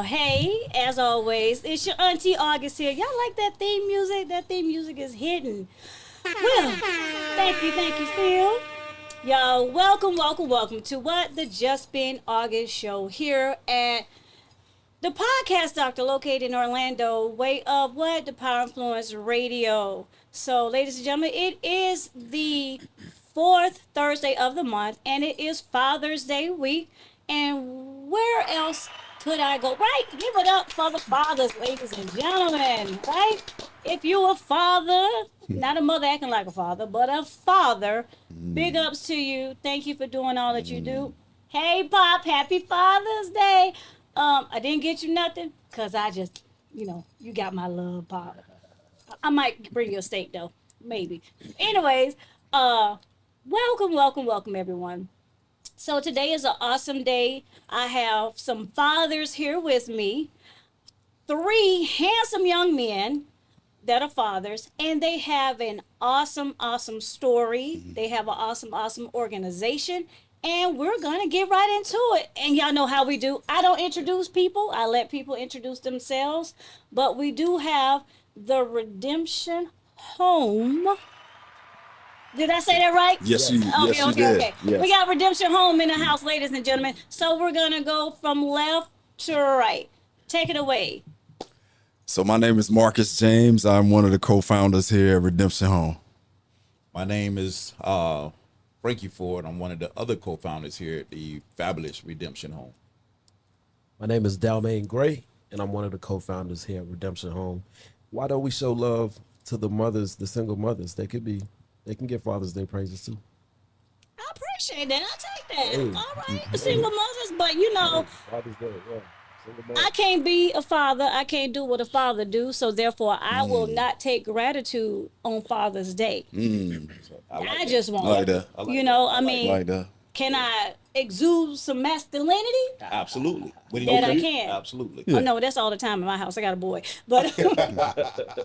Hey, as always, it's your Auntie August here. Y'all like that theme music? That theme music is hidden. Well, thank you, Phil. Y'all, welcome to what? The Just Been August show here at the podcast doctor located in Orlando, way of what? The Power Influence Radio. So, ladies and gentlemen, it is the fourth Thursday of the month, and it is Father's Day week. And where else could I go? Right? Give it up for the fathers, ladies and gentlemen. Right? If you're a father, not a mother acting like a father, but a father, big ups to you. Thank you for doing all that you do. Hey, Pop, happy Father's Day. I didn't get you nothing because I just, you got my love, Pop. I might bring you a steak, though. Maybe. Anyways, welcome, everyone. So today is an awesome day. I have some fathers here with me, 3 handsome young men that are fathers, and they have an awesome story. They have an awesome organization, and we're going to get right into it. And y'all know how we do. I don't introduce people. I let people introduce themselves, but we do have the Redemption Home. Did I say that right? Yes, you did. Okay. Yes. We got Redemption Home in the house, ladies and gentlemen. So we're going to go from left to right. Take it away. So my name is Marcus James. I'm one of the co-founders here at Redemption Home. My name is Frankie Ford. I'm one of the other co-founders here at the fabulous Redemption Home. My name is Dalmain Gray, and I'm one of the co-founders here at Redemption Home. Why don't we show love to the mothers, the single mothers? They can get Father's Day praises too. I appreciate that. I'll take that. Hey. All right. Single mothers, but Father's Day, yeah. Single mother. I can't be a father. I can't do what a father do. So therefore, I will not take gratitude on Father's Day. I just won't. Like that. I Like that. can I exude some masculinity? Absolutely. That I can. Absolutely. Oh no, that's all the time in my house. I got a boy, but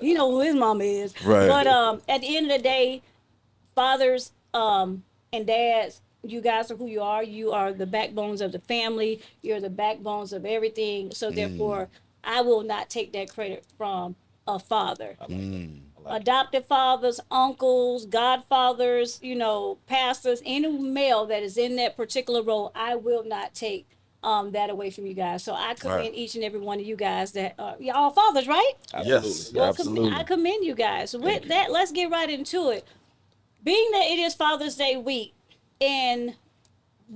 you know who his mama is. Right. But at the end of the day, fathers and dads, you guys are who you are. You are the backbones of the family. You're the backbones of everything. So therefore, I will not take that credit from a father. Adopted fathers, uncles, godfathers, pastors, any male that is in that particular role, I will not take that away from you guys. So I commend each and every one of you guys that y'all fathers, right? Yes, Well, absolutely. I commend you guys. So with that, let's get right into it. Being that it is Father's Day week and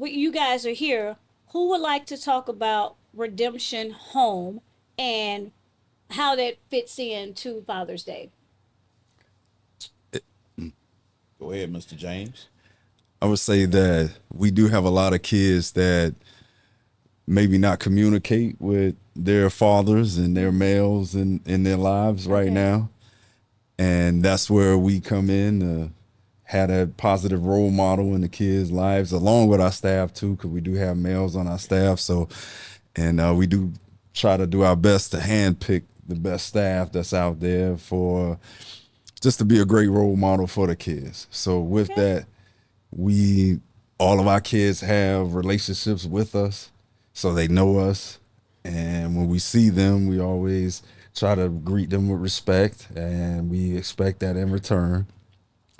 you guys are here, who would like to talk about Redemption Home and how that fits into Father's Day? Go ahead, Mr. James. I would say that we do have a lot of kids that maybe not communicate with their fathers and their males in their lives right now. And that's where we come in, had a positive role model in the kids' lives, along with our staff too, because we do have males on our staff. So, and we do try to do our best to handpick the best staff that's out there for just to be a great role model for the kids. So with that, all of our kids have relationships with us, so they know us. And when we see them, we always try to greet them with respect, and we expect that in return.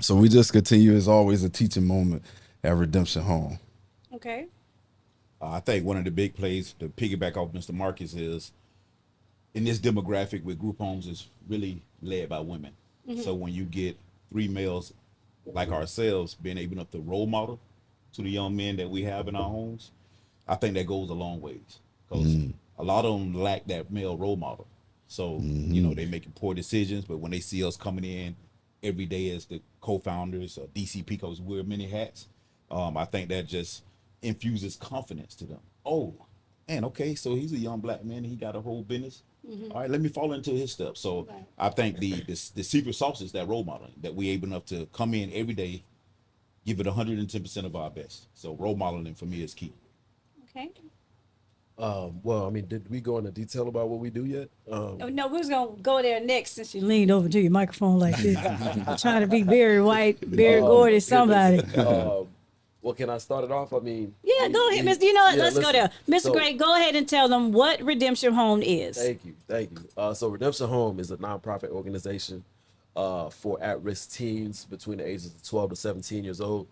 So we just continue. It's always a teaching moment at Redemption Home. Okay. I think one of the big plays to piggyback off Mr. Marcus is in this demographic with group homes is really led by women. So when you get 3 males like ourselves being able to role model to the young men that we have in our homes, I think that goes a long ways because a lot of them lack that male role model. So, they making poor decisions, but when they see us coming in every day as the co-founders or DCP, because we wear many hats, I think that just infuses confidence to them. Oh, man, okay, so he's a young black man. He got a whole business. All right, let me follow into his steps. So Right. I think the secret sauce is that role modeling, that we able enough to come in every day, give it 110% of our best. So role modeling for me is key. Okay. Well, I mean, did we go into detail about what we do yet? Oh, no, we was gonna go there next since you leaned over to your microphone like this, trying to be Barry White, Barry Gordy, somebody. Well, can I start it off? I mean, Yeah, go ahead, Mr. You know what? yeah, Let's go listen. there, Mr. So- Gray. Go ahead and tell them what Redemption Home is. Thank you, thank you. So Redemption Home is a nonprofit organization for at-risk teens between the ages of 12 to 17 years old.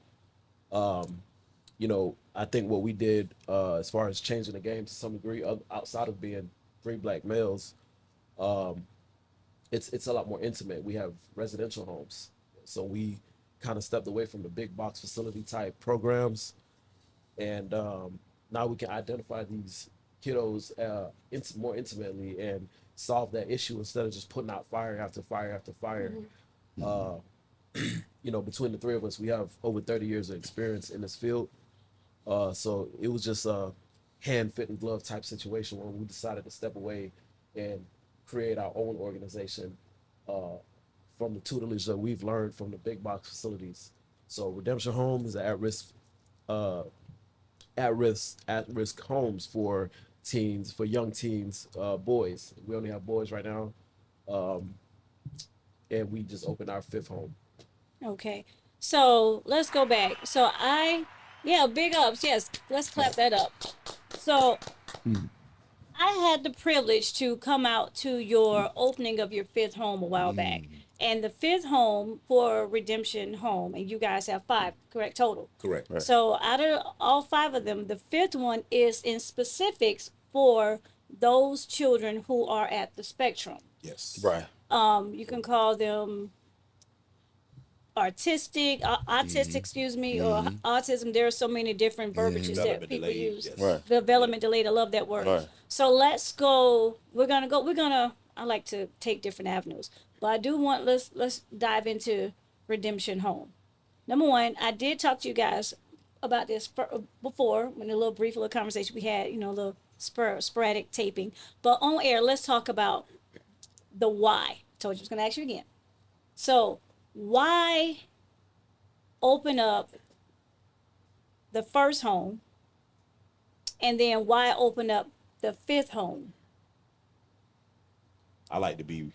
You know, I think what we did as far as changing the game to some degree, outside of being three black males, it's a lot more intimate. We have residential homes, so we kind of stepped away from the big box facility type programs, and now we can identify these kiddos more intimately and solve that issue instead of just putting out fire after fire after fire. You know, between the three of us, we have over 30 years of experience in this field. So it was just a hand, fit, and glove type situation when we decided to step away and create our own organization from the tutelage that we've learned from the big box facilities. So Redemption Home is at-risk homes for teens, for young teens, boys. We only have boys right now, and we just opened our fifth home. Okay, so let's go back. So big ups. Yes, let's clap that up. So I had the privilege to come out to your opening of your fifth home a while back. And the fifth home for Redemption Home, and you guys have 5, correct, total? Correct. Right. So out of all 5 of them, the fifth one is in specifics for those children who are at the spectrum. Yes. Right. You can call them autistic, excuse me, or autism. There are so many different verbiages that Development people delayed, use. yes. Right. Development delayed. I love that word. Right. So let's go. I like to take different avenues, but I do want let's dive into Redemption Home. Number one, I did talk to you guys about this before in a little brief little conversation we had. You know, a little sporadic taping, but on air, let's talk about the why. Told you I was going to ask you again. So why open up the first home, and then why open up the fifth home? I like to be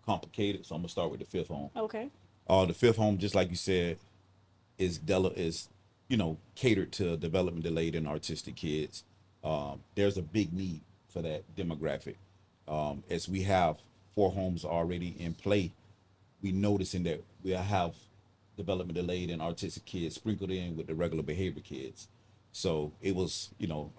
complicated, so I'm gonna start with the fifth home. Okay. The fifth home, just like you said, is catered to development delayed and autistic kids. There's a big need for that demographic. As we have 4 homes already in play, we noticing that we have development delayed and autistic kids sprinkled in with the regular behavior kids. So it was,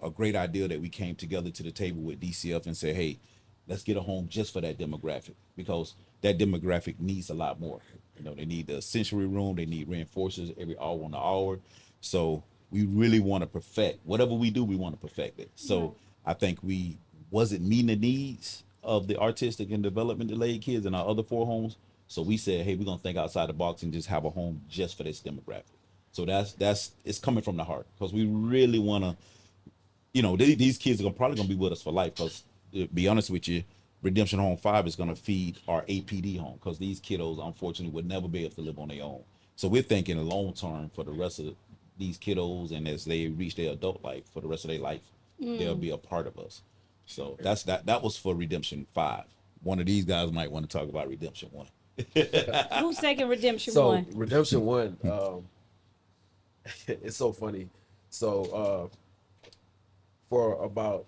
a great idea that we came together to the table with DCF and said, hey, let's get a home just for that demographic, because that demographic needs a lot more. They need the sensory room, they need reinforcers every hour on the hour. So we really want to perfect whatever we do. We want to perfect it. So I think we wasn't meeting the needs of the artistic and development delayed kids in our other 4 homes. So we said, hey, we're gonna think outside the box and just have a home just for this demographic. So that's it's coming from the heart, because we really want to, these kids are probably gonna be with us for life. Because to be honest with you, Redemption Home 5 is gonna feed our APD home, because these kiddos unfortunately would never be able to live on their own. So we're thinking long term for the rest of these kiddos, and as they reach their adult life, for the rest of their life, they'll be a part of us. So that was for Redemption 5. One of these guys might want to talk about Redemption 1. Who's taking Redemption So 1? Redemption 1, it's so funny. So for about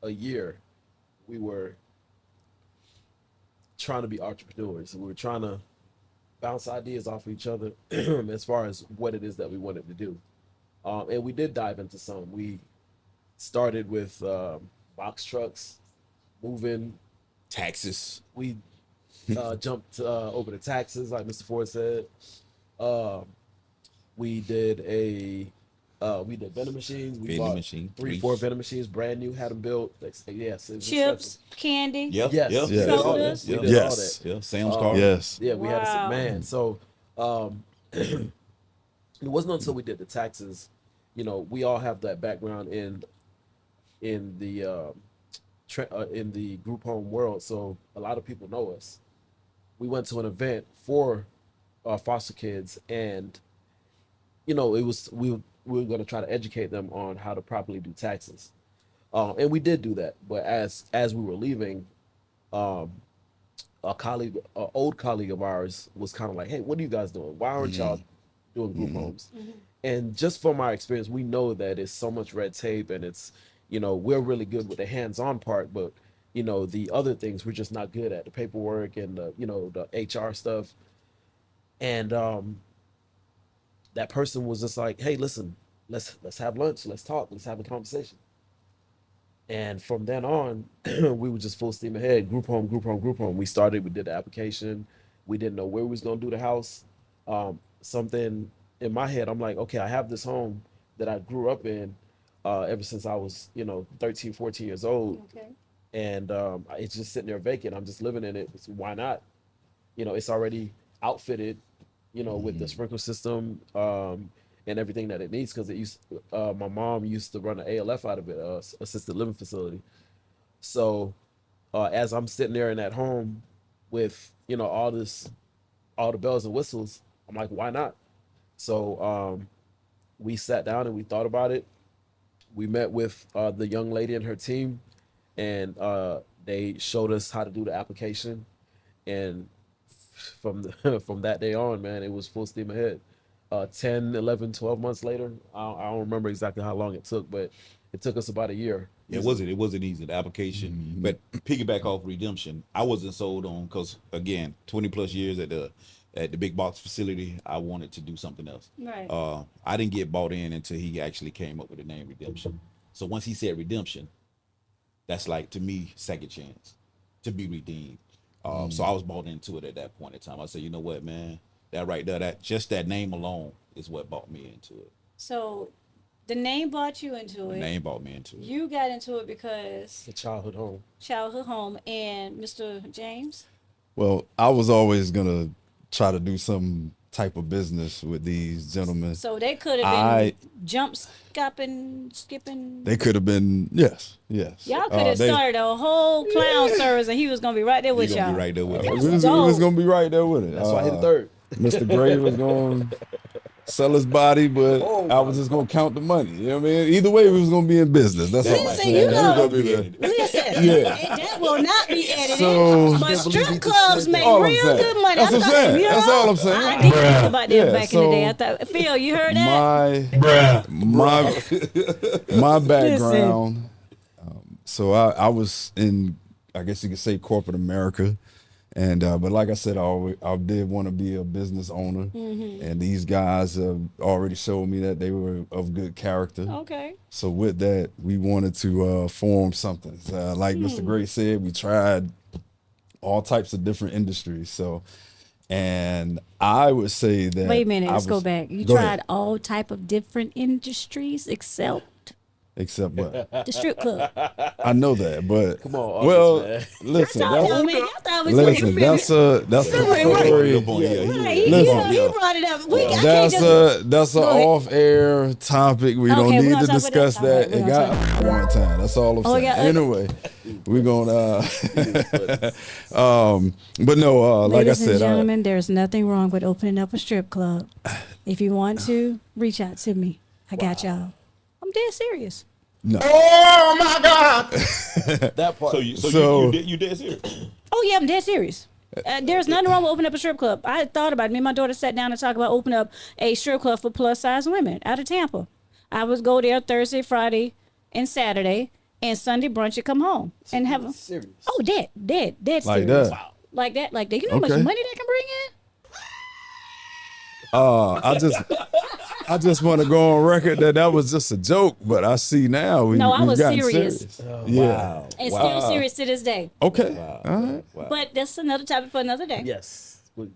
a year, we were trying to be entrepreneurs. We were trying to bounce ideas off of each other as far as what it is that we wanted to do. And we did dive into some. We started with box trucks, moving. Taxes. We jumped over the taxes, like Mr. Ford said. We did vending machines. We Vending bought machine, 3-4 vending machines, brand new, had them built. Yes, it was Chips, candy. Yep. Yes. Yep. We did all that. Sodas. We did Yes. all that. Yeah. Sam's car. Yes. Yeah, we had Wow. a man. So it wasn't until we did the taxes you know, we all have that background in the in the group home world, so a lot of people know us. We went to an event for foster kids, and you know, it was we were going to try to educate them on how to properly do taxes, and we did do that. But as we were leaving, um, a colleague, an old colleague of ours, was kind of like, "Hey, what are you guys doing? Why aren't y'all doing group homes?" And just from our experience, we know that it's so much red tape, and it's, you know, we're really good with the hands-on part, but you know, the other things we're just not good at, the paperwork and the, you know, the HR stuff. And that person was just like, "Hey, listen, let's have lunch, let's talk, let's have a conversation." And from then on, we were just full steam ahead, group home, group home, group home. We started, we did the application. We didn't know where we was gonna do the house. Something in my head, I'm like, okay, I have this home that I grew up in ever since I was, you know, 13, 14 years old. Okay. And it's just sitting there vacant. I'm just living in it. So why not? You know, it's already outfitted, you know, with the sprinkler system and everything that it needs, because it used my mom used to run an ALF out of it, assisted living facility. So as I'm sitting there in that home with, you know, all the bells and whistles, I'm like, why not? So we sat down and we thought about it. We met with the young lady and her team, and they showed us how to do the application. And from that day on, man, it was full steam ahead. 10, 11, 12 months later, I don't remember exactly how long it took, but it took us about a year. It wasn't easy, the application. But piggyback off redemption, I wasn't sold on, because again, 20 plus years at the big box facility, I wanted to do something else. Right. I didn't get bought in until he actually came up with the name Redemption. So once he said redemption, that's like, to me, second chance to be redeemed. So I was bought into it at that point in time. I said, you know what, man, that right there, that just that name alone is what brought me into it. So the name brought you into The it. name brought me into it. You got into it because The childhood home. childhood home. And Mr. James? Well, I was always gonna try to do some type of business with these gentlemen. So they could have been jump skipping. They could have been, yes. Y'all could have started a whole clown service, and he was gonna be right there with He gonna y'all. be right there with We us. was gonna be right there with it. That's why I hit third. Mr. Gray was going to sell his body, but Oh, I was just going to count the money. You know what I mean? Either way, we was going to be in business. That's all I'm Listen, saying. you We know- gonna be there. Listen, Yeah. that will not be edited. So- But strip clubs make All I'm real saying. good money. That's what I'm saying. You know, That's all I'm saying. I did think about them Yeah, back in the day. I so thought, Phil, you heard that? My background. So I was in, I guess you could say, corporate America. And but like I said, I did want to be a business owner, and these guys already showed me that they were of good character. Okay. So with that, we wanted to form something. Like Mr. Gray said, we tried all types of different industries. So, and I would say that. Wait a minute. Let's go was- back. You Go tried ahead. all type of different industries except Except what? the strip club. I know that, but Come on, well, August, listen, Y'all that's, man, y'all thought we listen, that's a story. Up on here. Right, he Listen. brought it up. I can't That's just. that's an Go ahead. off-air topic. We Okay, don't we're need gonna to talk about discuss that. that. All It right, we're got one time. That's all I'm saying. yeah, Anyway, we're gonna. But no, like I Ladies and said, gentlemen, there's nothing wrong with opening up a strip club. If you want to, reach out to me. I got y'all. I'm dead serious. no. that part. So- You dead serious? Oh yeah, I'm dead serious. There's nothing wrong with opening up a strip club. I had thought about it. Me and my daughter sat down and talked about opening up a strip club for plus size women out of Tampa. I would go there Thursday, Friday, and Saturday, and Sunday brunch and come home and have a serious. dead Like serious. that. Like that. You know how much Okay. money that can bring in? I just want to go on record that was just a joke, but I see now No, I we've was gotten serious. Yeah. And still serious to this day. Okay. All right. But that's another topic for another day. Yes, please.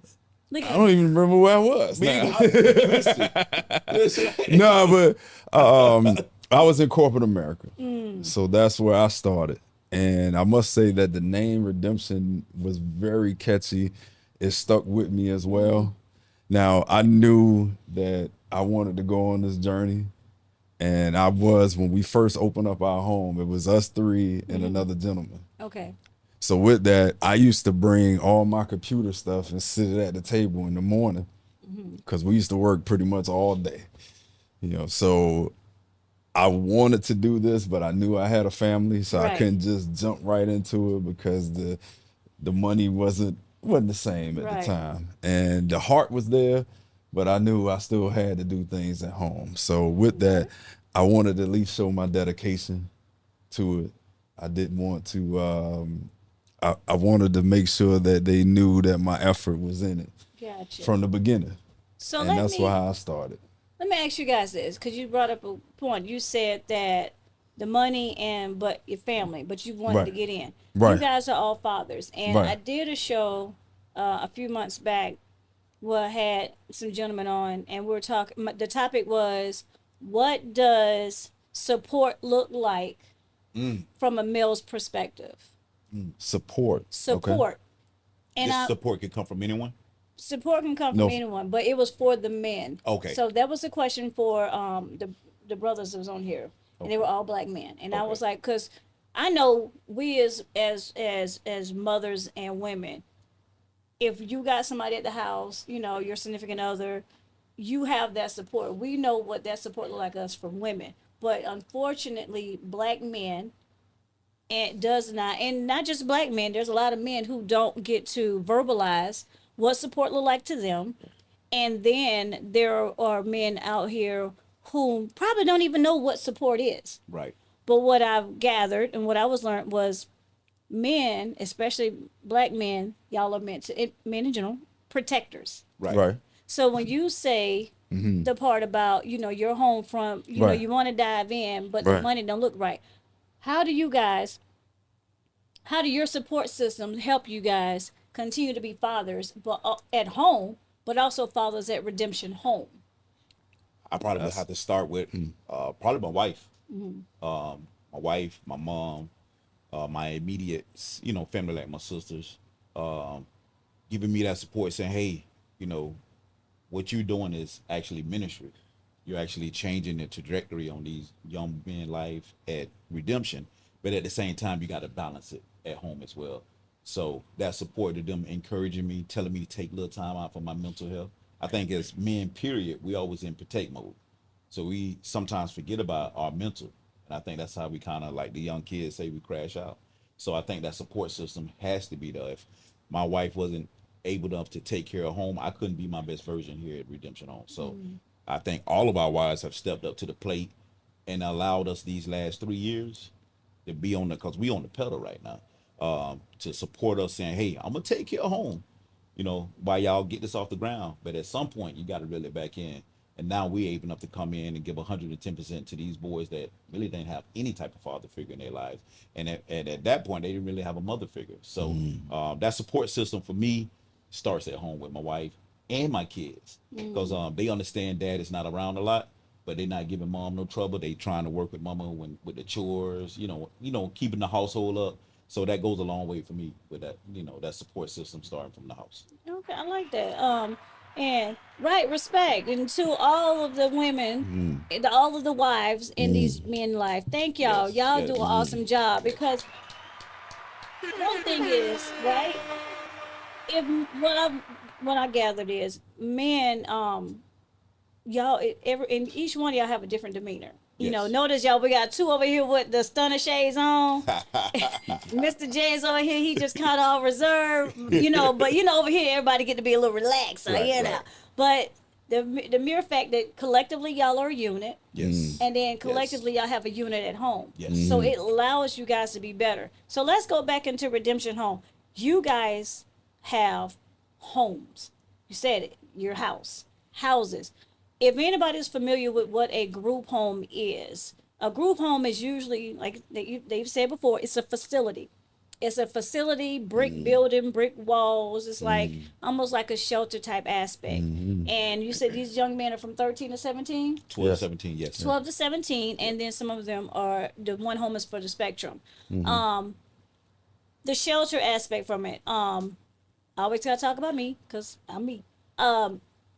Look I at don't even remember where I was. now. No, but I was in corporate America, so that's where I started, and I must say that the name Redemption was very catchy. It stuck with me as well. Now I knew that I wanted to go on this journey, And I was, when we first opened up our home, it was us three and another gentleman. Okay. So with that, I used to bring all my computer stuff and sit it at the table in the morning because we used to work pretty much all day. So I wanted to do this, but I knew I had a family, so I Right. couldn't just jump right into it because the money wasn't the same at Right. the time. And the heart was there, but I knew I still had to do things at home. So with that, I wanted to at least show my dedication to it. I didn't want to I wanted to make sure that they knew that my effort was in it Gotcha. from the beginning. So And that's why I started. let me ask you guys this, because you brought up a point. You said that the money but your family, but you wanted to Right. get in. You Right. guys are all fathers, and Right. I did a show a few months back where I had some gentlemen on, and we were talking. The topic was, what does support look like from a male's perspective? Support. Okay. Support, and This support can come from anyone. support can come from No. anyone, but it was for the men. Okay. So that was a question for the brothers that was on here, and they were all black men. And I Okay. was like, because I know we as mothers and women, if you got somebody at the house, your significant other, you have that support. We know what that support look like us from women, but unfortunately, black men and does not, and not just black men, there's a lot of men who don't get to verbalize what support look like to them. And then there are men out here who probably don't even know what support is. Right. But what I've gathered and what I was learned was, men, especially black men, y'all are meant to, men in general, protectors. Right. Right. So when you say the part about, your home from, Right. you want to dive in, but the Right. money don't look right. How do your support system help you guys continue to be fathers, but at home, but also fathers at Redemption Home? I probably would have to start with probably my wife. My wife, my mom, my immediate, family like my sisters, giving me that support, saying, "Hey, what you're doing is actually ministry. You're actually changing the trajectory on these young men' life at Redemption, but at the same time, you got to balance it at home as well." So that support to them, encouraging me, telling me to take a little time out for my mental health. I think as men, period, we always in protect mode. So we sometimes forget about our mental. And I think that's how we kind of, like the young kids say, we crash out. So I think that support system has to be there. If my wife wasn't able enough to take care of home, I couldn't be my best version here at Redemption Home. So I think all of our wives have stepped up to the plate and allowed us these last 3 years to be on because we on the pedal right now, to support us, saying, "Hey, I'm gonna take care of home, while y'all get this off the ground. But at some point, you got to reel it back in." And now we able enough to come in and give 110% to these boys that really didn't have any type of father figure in their lives. And at that point, they didn't really have a mother figure. So that support system for me starts at home with my wife and my kids, because they understand dad is not around a lot, but they're not giving mom no trouble. They trying to work with mama with the chores, keeping the household up. So that goes a long way for me with that, that support system starting from the house. Okay, I like that. And right, respect, and to all of the women, all of the wives in these men life. Thank y'all. Yes, Y'all yes. do an awesome job, because one thing is, right, if what I gathered is, men, y'all, and each one of y'all have a different demeanor. Yes. Notice y'all, we got two over here with the stunner shades on. Mr. J is over here, he just kind of all reserved, but over here everybody get to be a little relaxed, so Right. But the mere fact that collectively y'all are a unit, Yes. and then collectively y'all have a unit at home. Yes. So it allows you guys to be better. So let's go back into Redemption Home. You guys have homes. You said it, your houses. If anybody's familiar with what a group home is, a group home is usually, like they've said before, it's a facility. It's a facility, brick building, brick walls. It's like almost like a shelter type aspect. And you said these young men are from 13 to 17? 12 Yes. 17, yes. 12 to 17, and then some of them are, the one home is for the spectrum. The shelter aspect from it, I always gotta talk about me, because I'm me.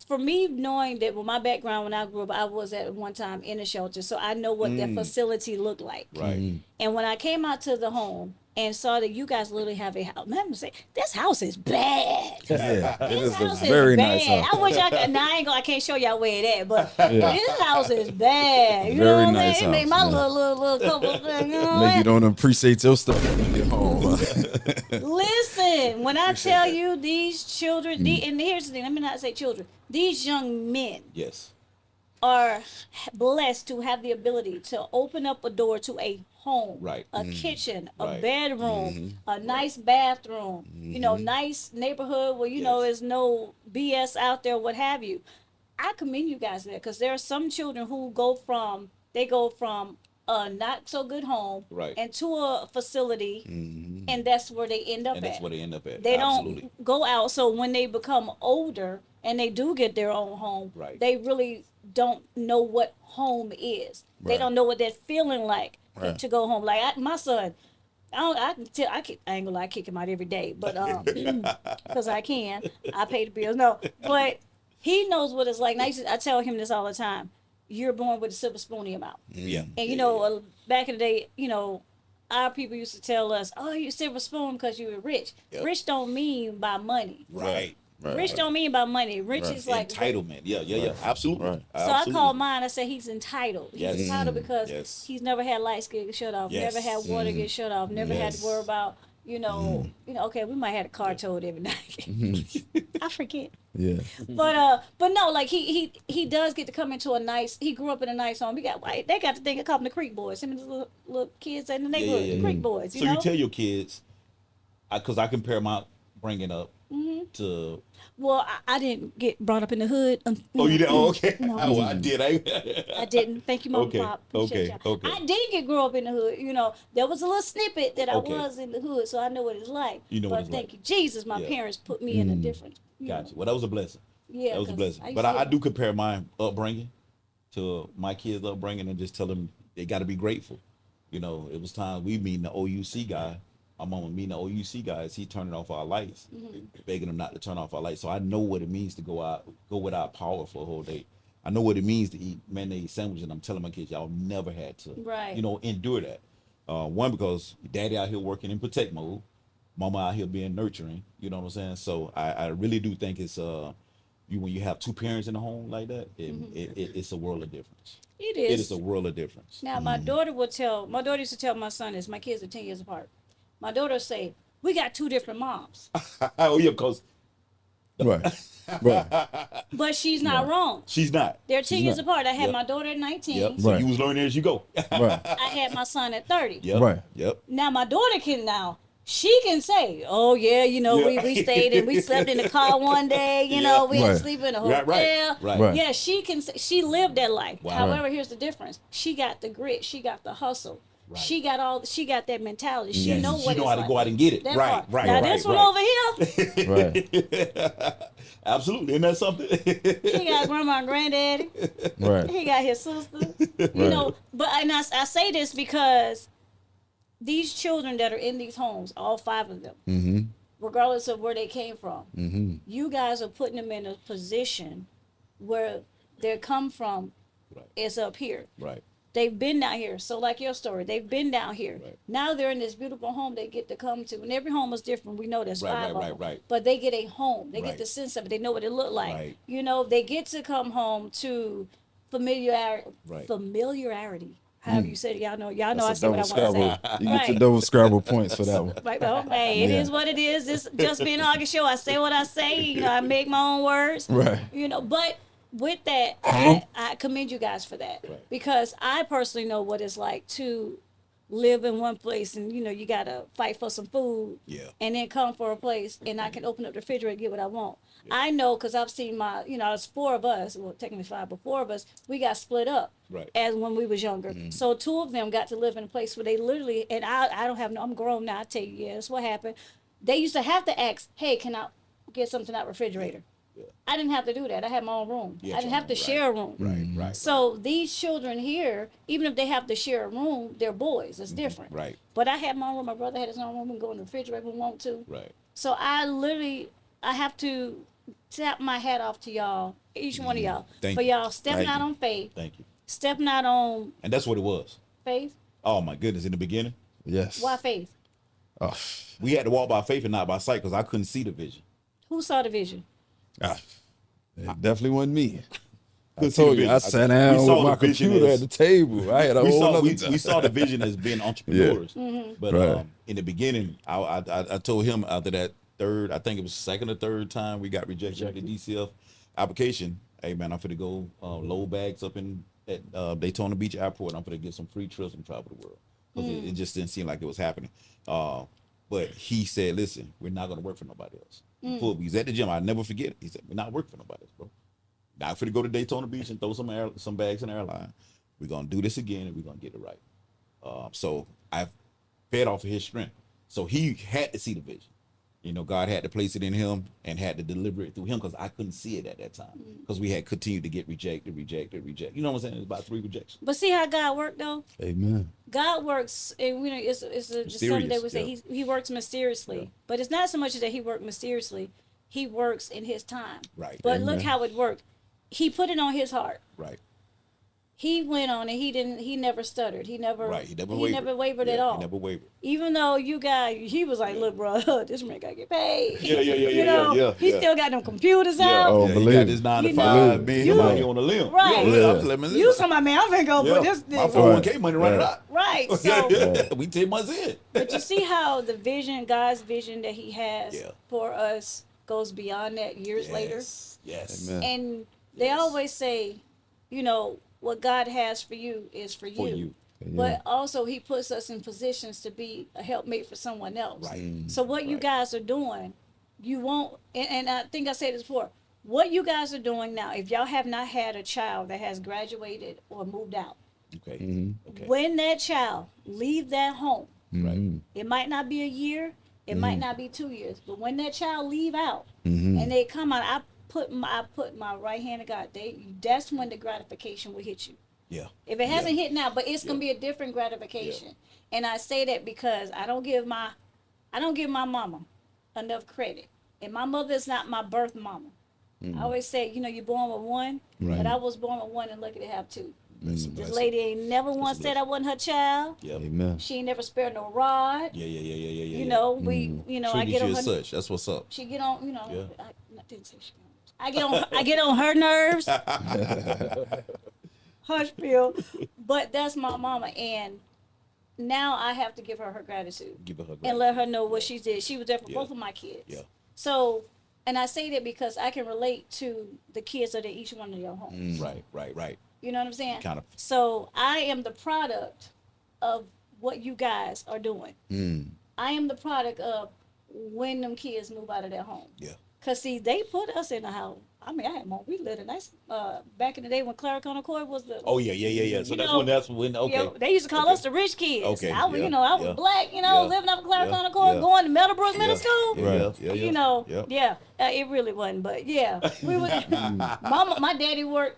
for me, knowing that with my background when I grew up, I was at one time in a shelter, so I know what that facility looked like. Right. And when I came out to the home and saw that you guys literally have a house, man, I'm say this house is bad. Yeah, it This is house a very is nice bad. house. I wish I could. Now I can't show y'all where it at, but Yeah. this house is bad. You Very know what nice I'm saying? It made house, my yeah. little couple things. You know Maybe you what? don't appreciate your stuff when you get home. Listen, when I tell you these children, Mm. and here's the thing. Let me not say children. These young men Yes. are blessed to have the ability to open up a door to a home, Right. a kitchen, a Right. bedroom, a nice bathroom, nice neighborhood where you know Yes. there's no BS out there, what have you. I commend you guys there because there are some children who go from a not so good home Right. into a facility, and that's where they end up And at. that's where they end up at. They Absolutely. don't go out. So when they become older and they do get their own home, Right. they really don't know what home is. They Right. don't know what that feeling like Right. to go home. Like my son, I can tell. I ain't gonna lie, I kick him out every day, but because I can, I pay the bills. No, but he knows what it's like. And I tell him this all the time. You're born with a silver spoon in your mouth. Yeah. And you know, back in the day, you know, our people used to tell us, "Oh, you silver spoon because you were rich." Yep. Rich don't mean by money. Right. Right. Rich don't mean by money. Rich Right. is like. Entitlement. Yeah. Absolutely. Right. So I Absolutely. call mine. I say he's entitled. Yes. He's entitled because Yes. he's never had lights get shut off. Yes. Never had water get shut off. Never had to Yes. worry about. You know. Okay, we might have a car towed every night. I forget. Yeah. But no, like he does get to come into a nice. He grew up in a nice home. They got the thing. They call them the Creek Boys. Him and the little kids in the neighborhood, the Creek Boys. So you tell your kids, because I compare my bringing up to. Well, I didn't get brought up in the hood. Oh, you did? Oh, okay. No. Oh, I did. I didn't. Thank you, Mom Okay, and Pop. Appreciate okay, y'all. okay. I did grow up in the hood. You know, there was a little snippet that I Okay. was in the hood, so I know what it's like. You know but what it's thank like. you, Jesus, my Yeah. parents put me in a different. You Gotcha. know. Well, that was a blessing. Yeah, That was a 'cause blessing. I used But to I get- do compare my upbringing to my kids' upbringing and just tell them they got to be grateful. You know, it was time we meeting the OUC guy. My mama meeting the OUC guys. He turning off our lights, begging them not to turn off our lights. So I know what it means to go without power for a whole day. I know what it means to eat mayonnaise sandwich, and I'm telling my kids, y'all never had to, Right. endure that. One, because daddy out here working in protect mode, mama out here being nurturing. You know what I'm saying? So I really do think it's when you have two parents in the home like that, it's a world of difference. It It is. is a world of difference. Now my daughter used to tell my son this. My kids are 10 years apart. My daughter say, "We got two different moms," Oh yeah, because Right. Right. but she's not wrong. she's not. They're 10 years not. apart. I had Yep. my daughter at 19. Yep. So Right. you was learning as you go. Right. I had my son at 30. Yep. Right. Yep. Now my daughter can now. She can say, "Oh yeah, you know, Yeah. we stayed and we slept in the car one day. You know, we had to Right. sleep in a Right, hotel." right. Right. Yeah, she can. She lived that life. Wow. However, here's the difference. She got the grit. She got the hustle. Right. She got that mentality. She Yes. know She what know it's how to like. go out and get it. That Right, part. right, Now right, this one right. over here, Right. Absolutely. Isn't that something? he got grandma and granddaddy. Right. He got his sister. You Right. know, but and I say this because these children that are in these homes, all 5 of them, Mm-hmm. regardless of where they came from, Mm-hmm. you guys are putting them in a position where they come from Right. is up here. Right. They've been down here. So like your story, they've been down here. Right. Now they're in this beautiful home they get to come to. And every home is different. We know there's Right, 5 right, of right, them. right. But they get a home. They Right. get the sense of it. They know what it looked like. Right. You know, they get to come home to familiarity. Right. Familiarity. However you said it. Y'all know I That's say a what I double want to Scrabble. say. You get your Right. double Scrabble points for that one. Like, well, hey, it Yeah. is what it is. This just being August show. I say what I say. You know, I make my own words. Right. You know, but with that, I commend you guys for that Right. because I personally know what it's like to live in one place and you know you gotta fight for some food. Yeah. And then come for a place and I can open up the refrigerator and get what I want. I know because I've seen it's 4 of us, well technically 5, but 4 of us, we got split up. Right. As when we was younger. So 2 of them got to live in a place where they literally, and I don't have no, I'm grown now, I tell you, yeah, that's what happened. They used to have to ask, "Hey, can I get something out of the refrigerator?" Yeah. I didn't have to do that. I had my own room. Yeah, I didn't have to right. share a room. Right. So these children here, even if they have to share a room, they're boys. It's different. Right. But I had my own room. My brother had his own room. We can go in the refrigerator if we want to. Right. So I have to tap my hat off to y'all, each one of y'all, Thank for you. y'all stepping Thank out you. on faith, Thank you. stepping out on And that's what it was. faith. Oh my goodness! In the beginning, Yes. Why faith? Oh, we had to walk by faith and not by sight because I couldn't see the vision. Who saw the vision? it definitely wasn't me. I Couldn't see the told you, I vision. sat We down saw with my the vision computer as- at the table. I had a whole other time. We saw the vision as being entrepreneurs. But Right. in the beginning, I told him after that third, I think it was second or third time we got rejected with the DCF application. Hey man, I'm finna go load bags up at Daytona Beach Airport. I'm finna get some free trips and travel the world because it just didn't seem like it was happening. But he said, "Listen, we're not gonna work for nobody else." He's at the gym. I never forget it. He said, "We're not working for nobody else, bro. Not finna go to Daytona Beach and throw some bags in the airline. We're gonna do this again and we're gonna get it right." So I fed off of his strength. So he had to see the vision. You know, God had to place it in him and had to deliver it through him because I couldn't see it at that time because we had continued to get rejected. You know what I'm saying? It's about 3 rejections. But see how God worked though. Amen. God works, and you know, it's just something that we say yeah. he works mysteriously. But it's not so much that he worked mysteriously; he works in his time. Right. But Amen. look how it worked. He put it on his heart. Right. He went on it. He never stuttered. He never wavered Yeah, at all. He never wavered. Even though you guys, he was like, "Look, bro, this man gotta get paid." Yeah. You know, he still got them computers out. Oh, he believe got it. this 9 to You 5 know, man. you- Him out here on the limb. Right. You know, Yeah. I was like, man, You listen. talking about, man, I'm finna go put this My thing. 401k money running Right. out. Right. So, We 10 months in. but you see how the vision, God's vision that He has Yeah. for us, goes beyond that years later. Yes. Amen. And they Yes. always say, you know, what God has for you is for you. For you. But also He puts us in positions to be a helpmate for someone else. Right. So what you Right. guys are doing, you won't, and I think I said this before, what you guys are doing now, if y'all have not had a child that has graduated or moved out, Okay. Okay. when that child leave that home, Right. it might not be a year, it might not be 2 years, but when that child leave out Mm-hmm. and they come out, I put my right hand to God. That's when the gratification will hit you. Yeah. If it hasn't hit now, but it's gonna be a different gratification. Yeah. And I say that because I don't give my mama enough credit. And my mother is not my birth mama. I always say, you know, you're born with one, but I was born with one and lucky to have two. That's a This blessing. lady ain't never once said I wasn't her child. Yeah. Amen. She ain't never spared no rod. Yeah. You know, you know, I Treating get you on as her. such. That's what's up. She get on, you know. Yeah. I didn't say she. I get on her nerves. Hush, Bill. But that's my mama, and now I have to give her gratitude Give her and let her know what she did. She was there for both of my kids. Yeah. So, and I say that because I can relate to the kids that are each one of your homes. Right. You know what I'm saying? Kind of. So I am the product of what you guys are doing. I am the product of when them kids move out of their home. Yeah. Cause see, they put us in the house. I mean, I had more. We lived a nice. Back in the day when Claricon Court was the. Oh yeah. So You that's know, when okay. You know, they used to call us the rich kids. Okay, I was, yeah, you know, I was yeah, black. You know, yeah, living up in Claricon yeah, Court, yeah. going to Meadowbrook Middle School. Yeah. You know, Yeah. it really wasn't, but yeah, we was. My daddy worked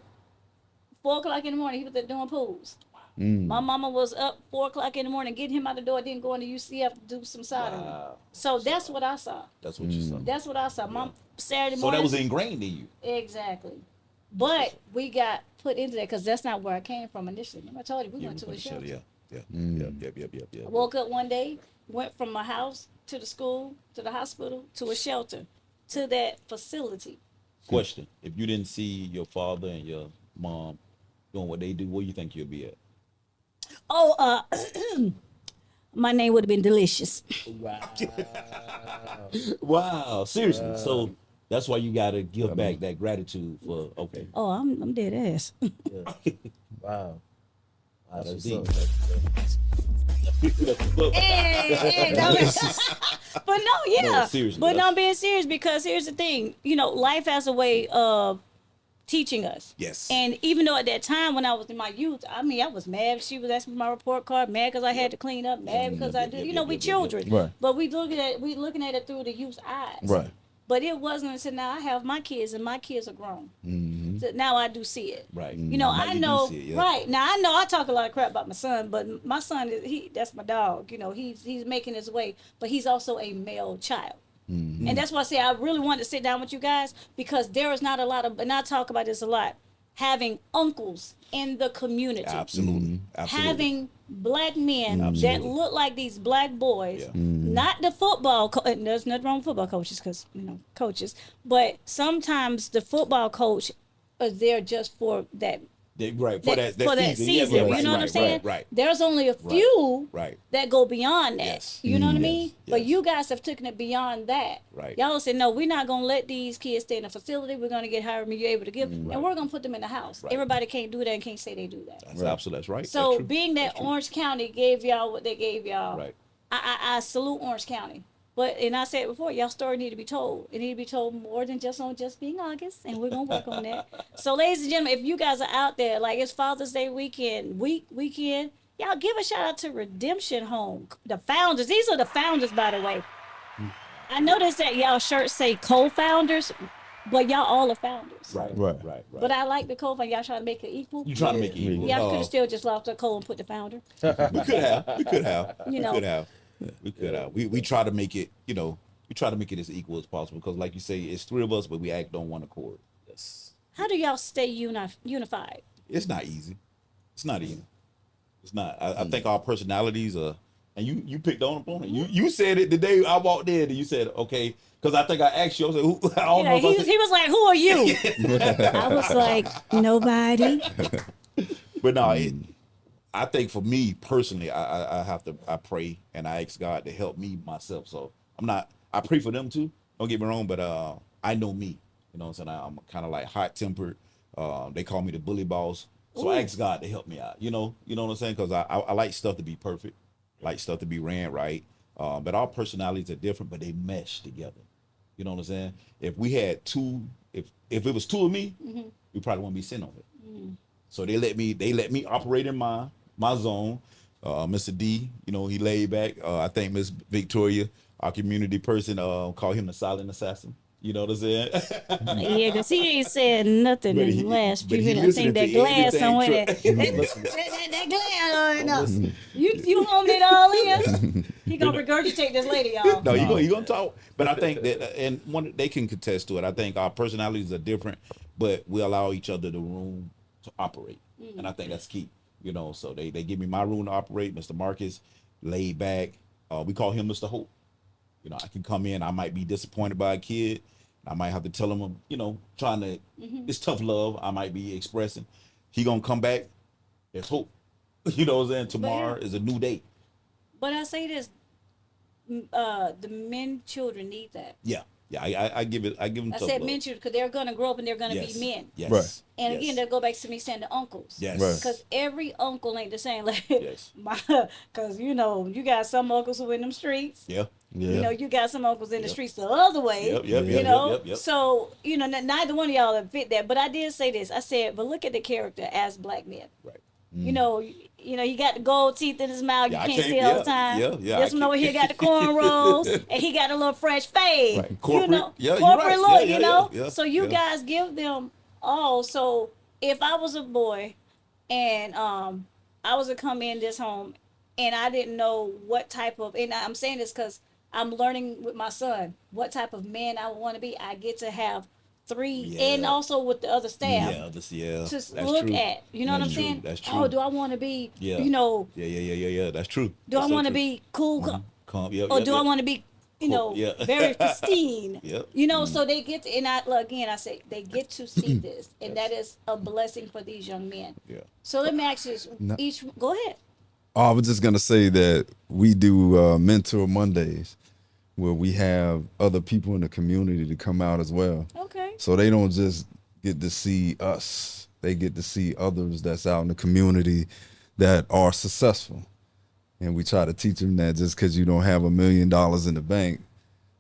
4 o'clock in the morning. He was there doing pools. My mama was up 4 o'clock in the morning, getting him out the door, then going to UCF to do some soldering. Wow. So that's what I saw. That's what you saw. That's what I saw. Mom, Saturday So morning. that was ingrained in you. Exactly. But we got put into that because that's not where I came from initially. Remember I told you we went to a shelter. Yeah. I woke up one day, went from my house to the school, to the hospital, to a shelter, to that facility. Question: if you didn't see your father and your mom doing what they do, where you think you'll be at? Oh, my name would have been Delicious. Wow, seriously. So that's why you gotta give back that gratitude for okay. Oh, I'm dead ass. Wow. That's That's deep. Hey, but no, yeah. No, seriously, But no, that's- I'm being serious because here's the thing. You know, life has a way of teaching us. Yes. And even though at that time when I was in my youth, I mean, I was mad. She was asking for my report card, mad because I had to clean up, mad because I did. You know, we children. Right. But we looking at it through the youth's eyes. Right. But it wasn't until now I have my kids and my kids are grown. So now I do see it. Right. You know, Now I you do know, see it, yeah. right. Now I know I talk a lot of crap about my son, but my son that's my dog. You know, he's making his way, but he's also a male child. And that's why I say I really wanted to sit down with you guys, because there is not a lot of, and I talk about this a lot, having uncles in the community. Absolutely. Absolutely. Having black men that Absolutely. look like these black boys, Yeah. not the football and there's nothing wrong with football coaches, because coaches, but sometimes the football coach is there just for that Right. For that for that season. season. Yeah, right, You know what I'm right, saying? Right. There's only a few Right. that go beyond that. Yes. You know what I mean? Yes, But yes. you guys have taken it beyond that. Right. Y'all said, no, we're not going to let these kids stay in a facility. We're going to get however many you're able to give. Right. And we're going to put them in the house. Right. Everybody can't do that and can't say they do that. That's absolutely that's right. So That's true. being that That's true. Orange County gave y'all what they gave y'all, Right. I salute Orange County. But, and I said before, y'all story need to be told. It need to be told more than just on Just Being August, and we're going to work on that. So, ladies and gentlemen, if you guys are out there, like it's Father's Day weekend, y'all give a shout out to Redemption Home, the founders. These are the founders, by the way. I noticed that y'all shirts say co-founders, but y'all all are founders. Right. Right. Right. Right. But I like the co-founder. Y'all trying to make it equal. You trying to make it equal. Y'all could have still just lost the co and put the founder. We could have. We could have. You know. We could have. We could have. We try to make it, we try to make it as equal as possible, because like you say, it's three of us, but we act on one accord. Yes. How do y'all stay unified? It's not easy. It's not easy. It's not. I think our personalities are, and you picked on it. You said it the day I walked in, and you said, okay, because I think I asked you, I said, who, I don't know if I said, He was like, "Who are you?" I was like, "Nobody." but no, I think for me personally, I pray and I ask God to help me myself. So I pray for them too. Don't get me wrong, but I know me. You know what I'm saying? I'm kind of like hot tempered. They call me the bully boss. So I ask God to help me out. You know what I'm saying? Because I like stuff to be perfect, like stuff to be ran right. But our personalities are different, but they mesh together. You know what I'm saying? If we had if it was two of me, we probably wouldn't be sitting on it. So they let me operate in my zone. Mr. D, he laid back. I think Miss Victoria, our community person, called him the silent assassin. You know what I'm saying? Yeah, because he ain't said nothing But in he- the last but few he minutes. I think listening that to glass anything, somewhere. That glass, you homed it all in. He gonna regurgitate this lady, y'all. No, you gonna talk. But I think that, and they can contest to it. I think our personalities are different, but we allow each other the room to operate, and I think that's key. So they give me my room to operate. Mr. Marcus, laid back. We call him Mr. Hope. I can come in. I might be disappointed by a kid. I might have to tell him, trying to. It's tough love. I might be expressing. He gonna come back. There's hope. You know what I'm saying? Tomorrow is a new day. But I say this, the children need that. Yeah. I give them. I tough said love. men children because they're gonna grow up and they're gonna Yes. be men. Yes. Right. And Yes. again, that go back to me saying the uncles. Yes. Right. Because every uncle ain't the same. Like, Yes. because you got some uncles who in them streets. Yeah. Yeah. You got some uncles in the streets the other way. Yep. So, neither one of y'all have fit that. But I did say this. I said, but look at the character as black men. Right. You got the gold teeth in his mouth. Yeah, I You can't can't- see all the yeah, time. yeah, This I one over can't- here got the cornrows, and he got a little fresh fade. Right. Corporate. Yeah, you're corporate right. look. Yeah, yeah. So you Yeah. guys give them all. So if I was a boy, and I was to come in this home, and I didn't know what type of, and I'm saying this because I'm learning with my son what type of man I want to be. I get to have three, Yeah. and also with the other staff Yeah. to That's look true. at. You know what I'm That's true. saying? That's true. Oh, do I want to be? Yeah. Yeah. That's true. Do I That's so want to true. be cool? Calm. Yeah. Or yeah, do yeah. I want to be, Cool, yeah. very pristine? Yep. So they get to, and I say, they get to see this, and that is a blessing for these young men. Yeah. So let me ask you, go ahead. Oh, I was just gonna say that we do Mentor Mondays, where we have other people in the community to come out as well. Okay. So they don't just get to see us; they get to see others that's out in the community that are successful. And we try to teach them that just because you don't have $1 million in the bank,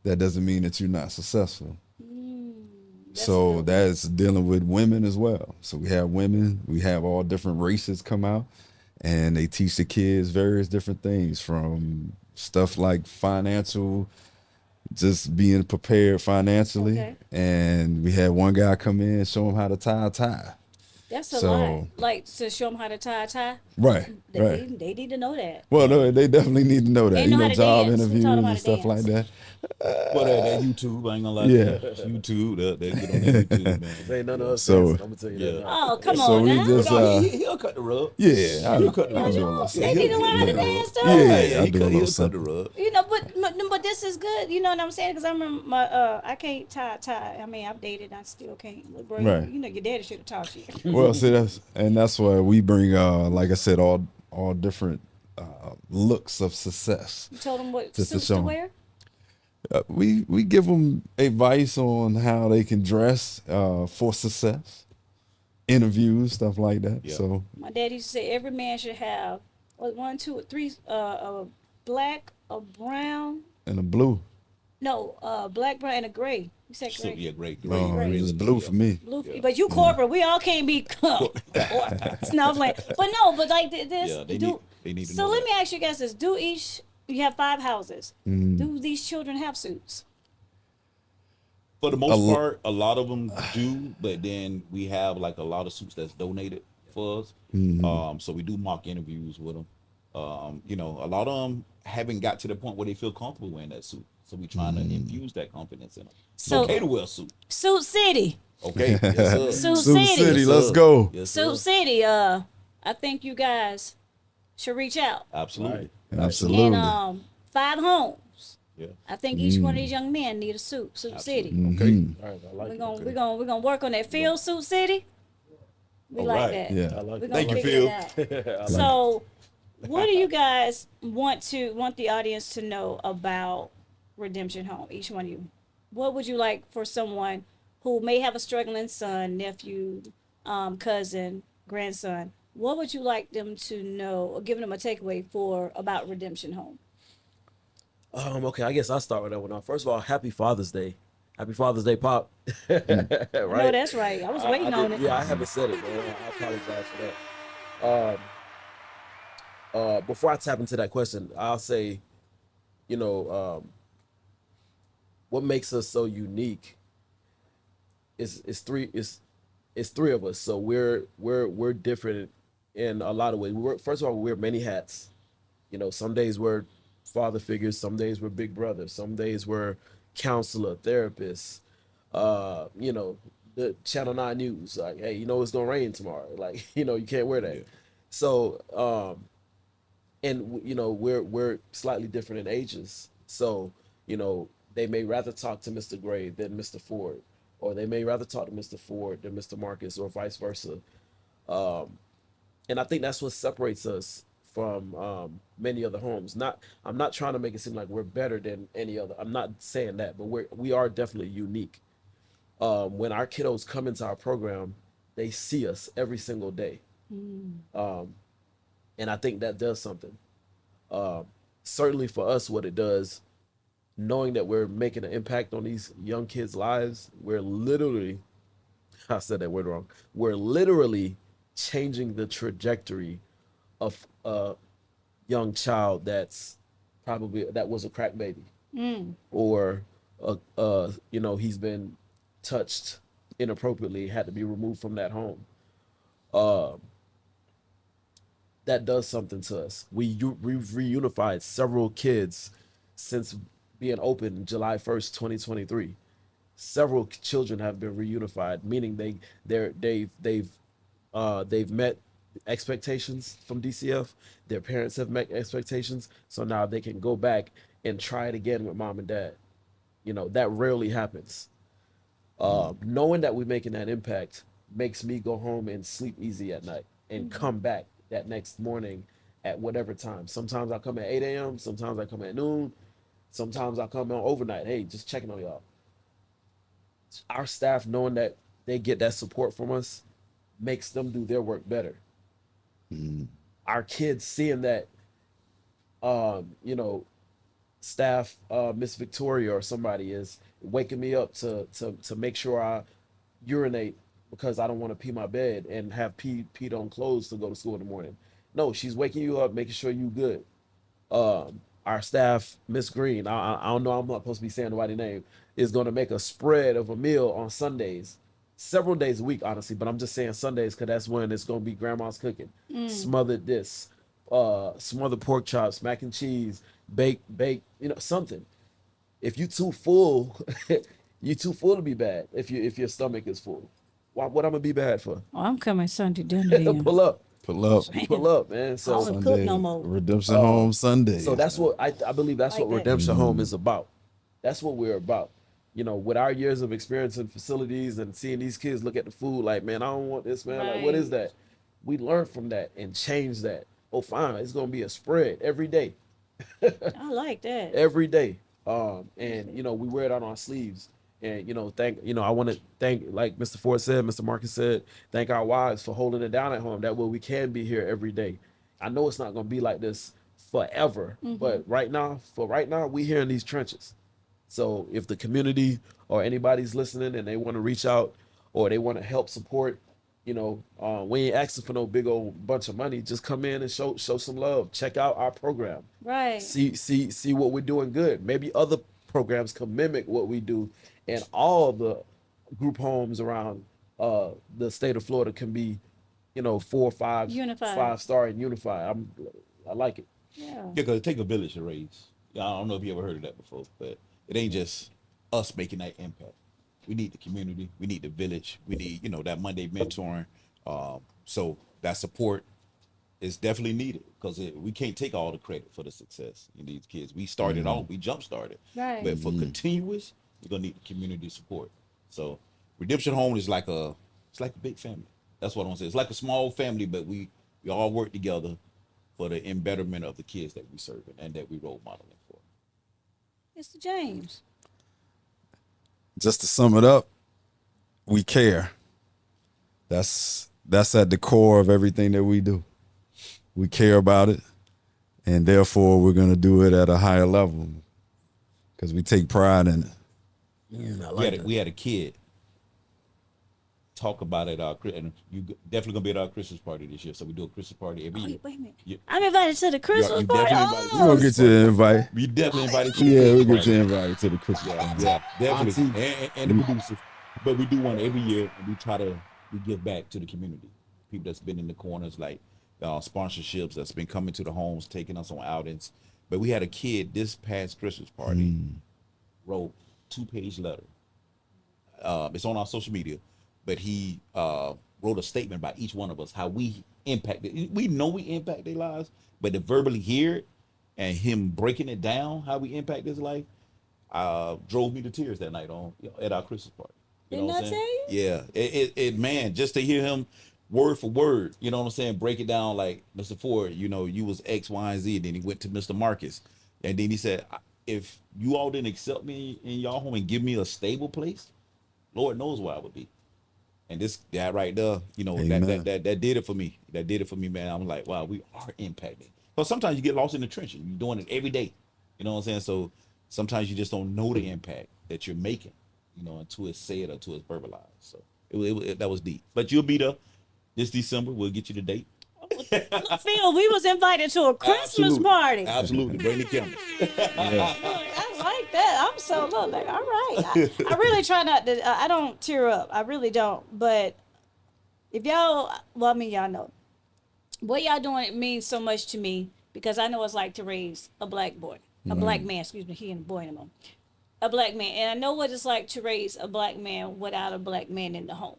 that doesn't mean that you're not successful. So that's dealing with women as well. So we have women, we have all different races come out, and they teach the kids various different things, from stuff like financial, just being prepared financially. Okay. And we had one guy come in and show him how to tie a tie. That's a lot. So Like to show them how to tie a tie. right, right. They need to know that. Well, no, they definitely need to know that. They You know how know, to job dance. Who taught them interviews how and to stuff like dance? that. But that YouTube, I ain't gonna lie to Yeah. you. YouTube, they get on that YouTube, This man. ain't none of Yeah. us So dancing. I'm gonna tell you that Yeah. now. Oh, come so on we now. just No, he'll cut the rug. yeah, He'll cut the I rug. do a little They something. need to learn how to cut the dance rug. too. Yeah, I do a little he'll cut the something. rug. You know, but this is good. You know what I'm saying? Because I remember my I can't tie. I mean, I've dated, I still can't. But bro, Right. you know, your daddy should have taught you. Well, see, that's why we bring, like I said, all different looks of success. You told them what Just to suits show to 'em. wear. We give them advice on how they can dress for success, interviews, stuff like that. Yeah. So My daddy used to say every man should have one, two, three, a black, a brown. and the blue, No, black, brown, and a gray. You said So, gray. yeah, great. no, Great. it's blue for me. Blue, Yeah. but you corporate. We all can't be snowflake. But no, but like this. Yeah, they do, need to so know let that. me ask you guys this: do each you have 5 houses? Do these children have suits? For the A most lo- part, a lot of them do, but then we have like a lot of suits that's donated for us. So we do mock interviews with them. You know, a lot of them haven't got to the point where they feel comfortable wearing that suit. So we trying to infuse that confidence in them. It's So- okay to wear a suit. Suit City. Okay. Yes, sir. Suit Sioux City. City, Yes, let's sir. go. Yes, Suit sir. City. I think you guys should reach out. Absolutely. Absolutely. And 5 homes. Yeah. I think each one of these young men need a suit. Suit City. Okay. All right, I like We're it. gonna we're gonna work on that. Phil Suit City. We All like right. that. Yeah. I like We're it. gonna Thank you, figure Phil. it out. I like So, what do you guys want the audience to know about Redemption Home? Each one of you, what would you like for someone who may have a struggling son, nephew, cousin, grandson? What would you like them to know, or give them a takeaway for about Redemption Home? Okay, I guess I'll start with that one. First of all, happy Father's Day. Happy Father's Day, Pop. right? No, that's right. I was waiting on it. Yeah, I haven't said it, man. I apologize for that. Before I tap into that question, I'll say, you know, what makes us so unique is three of us. So we're different in a lot of ways. First of all, we wear many hats. You know, some days we're father figures, some days we're big brother, some days we're counselor, therapist. You know, the Channel 9 News, like, hey, you know it's gonna rain tomorrow. Like, you know, you can't wear that. Yeah. So, and you know, we're slightly different in ages. So, you know, they may rather talk to Mr. Gray than Mr. Ford, or they may rather talk to Mr. Ford than Mr. Marcus, or vice versa. And I think that's what separates us from many other homes. I'm not trying to make it seem like we're better than any other. I'm not saying that, but we are definitely unique. When our kiddos come into our program, they see us every single day, and I think that does something. Certainly for us, what it does, knowing that we're making an impact on these young kids' lives, we're literally, I said that word wrong. We're literally changing the trajectory of a young child that was a crack baby, or you know, he's been touched inappropriately, had to be removed from that home. That does something to us. We've reunified several kids since being open July 1st, 2023. Several children have been reunified, meaning they've met expectations from DCF. Their parents have met expectations, so now they can go back and try it again with mom and dad. You know, that rarely happens. Knowing that we're making that impact makes me go home and sleep easy at night and come back that next morning at whatever time. Sometimes I come at 8 a.m., sometimes I come at noon, sometimes I come on overnight. Hey, just checking on y'all. Our staff, knowing that they get that support from us, makes them do their work better. Our kids seeing that, you know, staff, Miss Victoria or somebody is waking me up to make sure I urinate because I don't want to pee my bed and have peed on clothes to go to school in the morning. No, she's waking you up, making sure you good. Our staff, Miss Green, I don't know, I'm not supposed to be saying nobody's name, is going to make a spread of a meal on Sundays several days a week, honestly. But I'm just saying Sundays because that's when it's gonna be grandma's cooking, smothered this, smothered pork chops, mac and cheese, bake, something. If you too full, you too full to be bad. If your stomach is full, what I'm gonna be bad for? Oh, I'm coming Sunday dinner then. Pull up, Pull up. pull up, man. I So don't cook no more. Redemption Home Sunday. so that's what I believe that's Like what that. Redemption Home is about. That's what we're about. With our years of experience in facilities and seeing these kids look at the food like, man, I don't want this, man. Like, what is Right. that? We learn from that and change that. Oh, fine, it's gonna be a spread every day, I like that. every day. And we wear it on our sleeves. And I want to thank, like Mr. Ford said, Mr. Marcus said, thank our wives for holding it down at home. That way we can be here every day. I know it's not gonna be like this forever, but right now, we here in these trenches. So if the community or anybody's listening and they want to reach out or they want to help support, we ain't asking for no big old bunch of money. Just come in and show some love. Check out our program. Right. See what we're doing good. Maybe other programs can mimic what we do, and all the group homes around the state of Florida can be, 4 or 5 Unified. 5-star and unified. I like it. Yeah. Yeah, because it take a village to raise. I don't know if you ever heard of that before, but it ain't just us making that impact. We need the community. We need the village. We need, that Monday mentoring. So that support is definitely needed because we can't take all the credit for the success in these kids. We started off, we jump started. Right. But for continuous, we're going to need the community support. So Redemption Home is like a big family. That's what I'm saying. It's like a small family, but we all work together for the embetterment of the kids that we serve and that we role modeling for. Mr. James. Just to sum it up, we care. That's at the core of everything that we do. We care about it, and therefore we're going to do it at a higher level because we take pride in it. We had a kid talk about it and you definitely gonna be at our Christmas party this year. So we do a Christmas party every year. Wait a minute. You- I'm invited to the Christmas you party. definitely invited. We're going to get you an invite. We definitely invited you. Yeah, we'll Christmas get you party. invited to the Christmas party. Yeah, definitely. Auntie. And the producers. But we do one every year, and we give back to the community. People that's been in the corners, like sponsorships that's been coming to the homes, taking us on outings. But we had a kid this past Christmas party wrote 2-page letter. It's on our social media, but he wrote a statement about each one of us, how we impacted. We know we impact their lives, but to verbally hear it and him breaking it down, how we impact his life, drove me to tears that night at our Christmas party. Didn't what I I'm saying? tell you? Yeah, it man, just to hear him word for word, you know what I'm saying, break it down like, Mr. Ford, you was X, Y, and Z. Then he went to Mr. Marcus, and then he said, if you all didn't accept me in y'all home and give me a stable place, Lord knows where I would be. And that right there, Amen. that did it for me. That did it for me, man. I'm like, wow, we are impacting. But sometimes you get lost in the trenches. You're doing it every day. You know what I'm saying? So sometimes you just don't know the impact that you're making, until it's said or until it's verbalized. So that was deep. But you'll be there this December. We'll get you the date. Phil, we was invited to a Christmas Absolutely. party. Absolutely. Bring the camera. I like that. I'm so like, all right. I really try not to. I don't tear up. I really don't. But if y'all, well, I mean, y'all know what y'all doing. It means so much to me because I know what it's like to raise a black boy, a black man. Excuse me, he and a boy in the home, a black man, and I know what it's like to raise a black man without a black man in the home.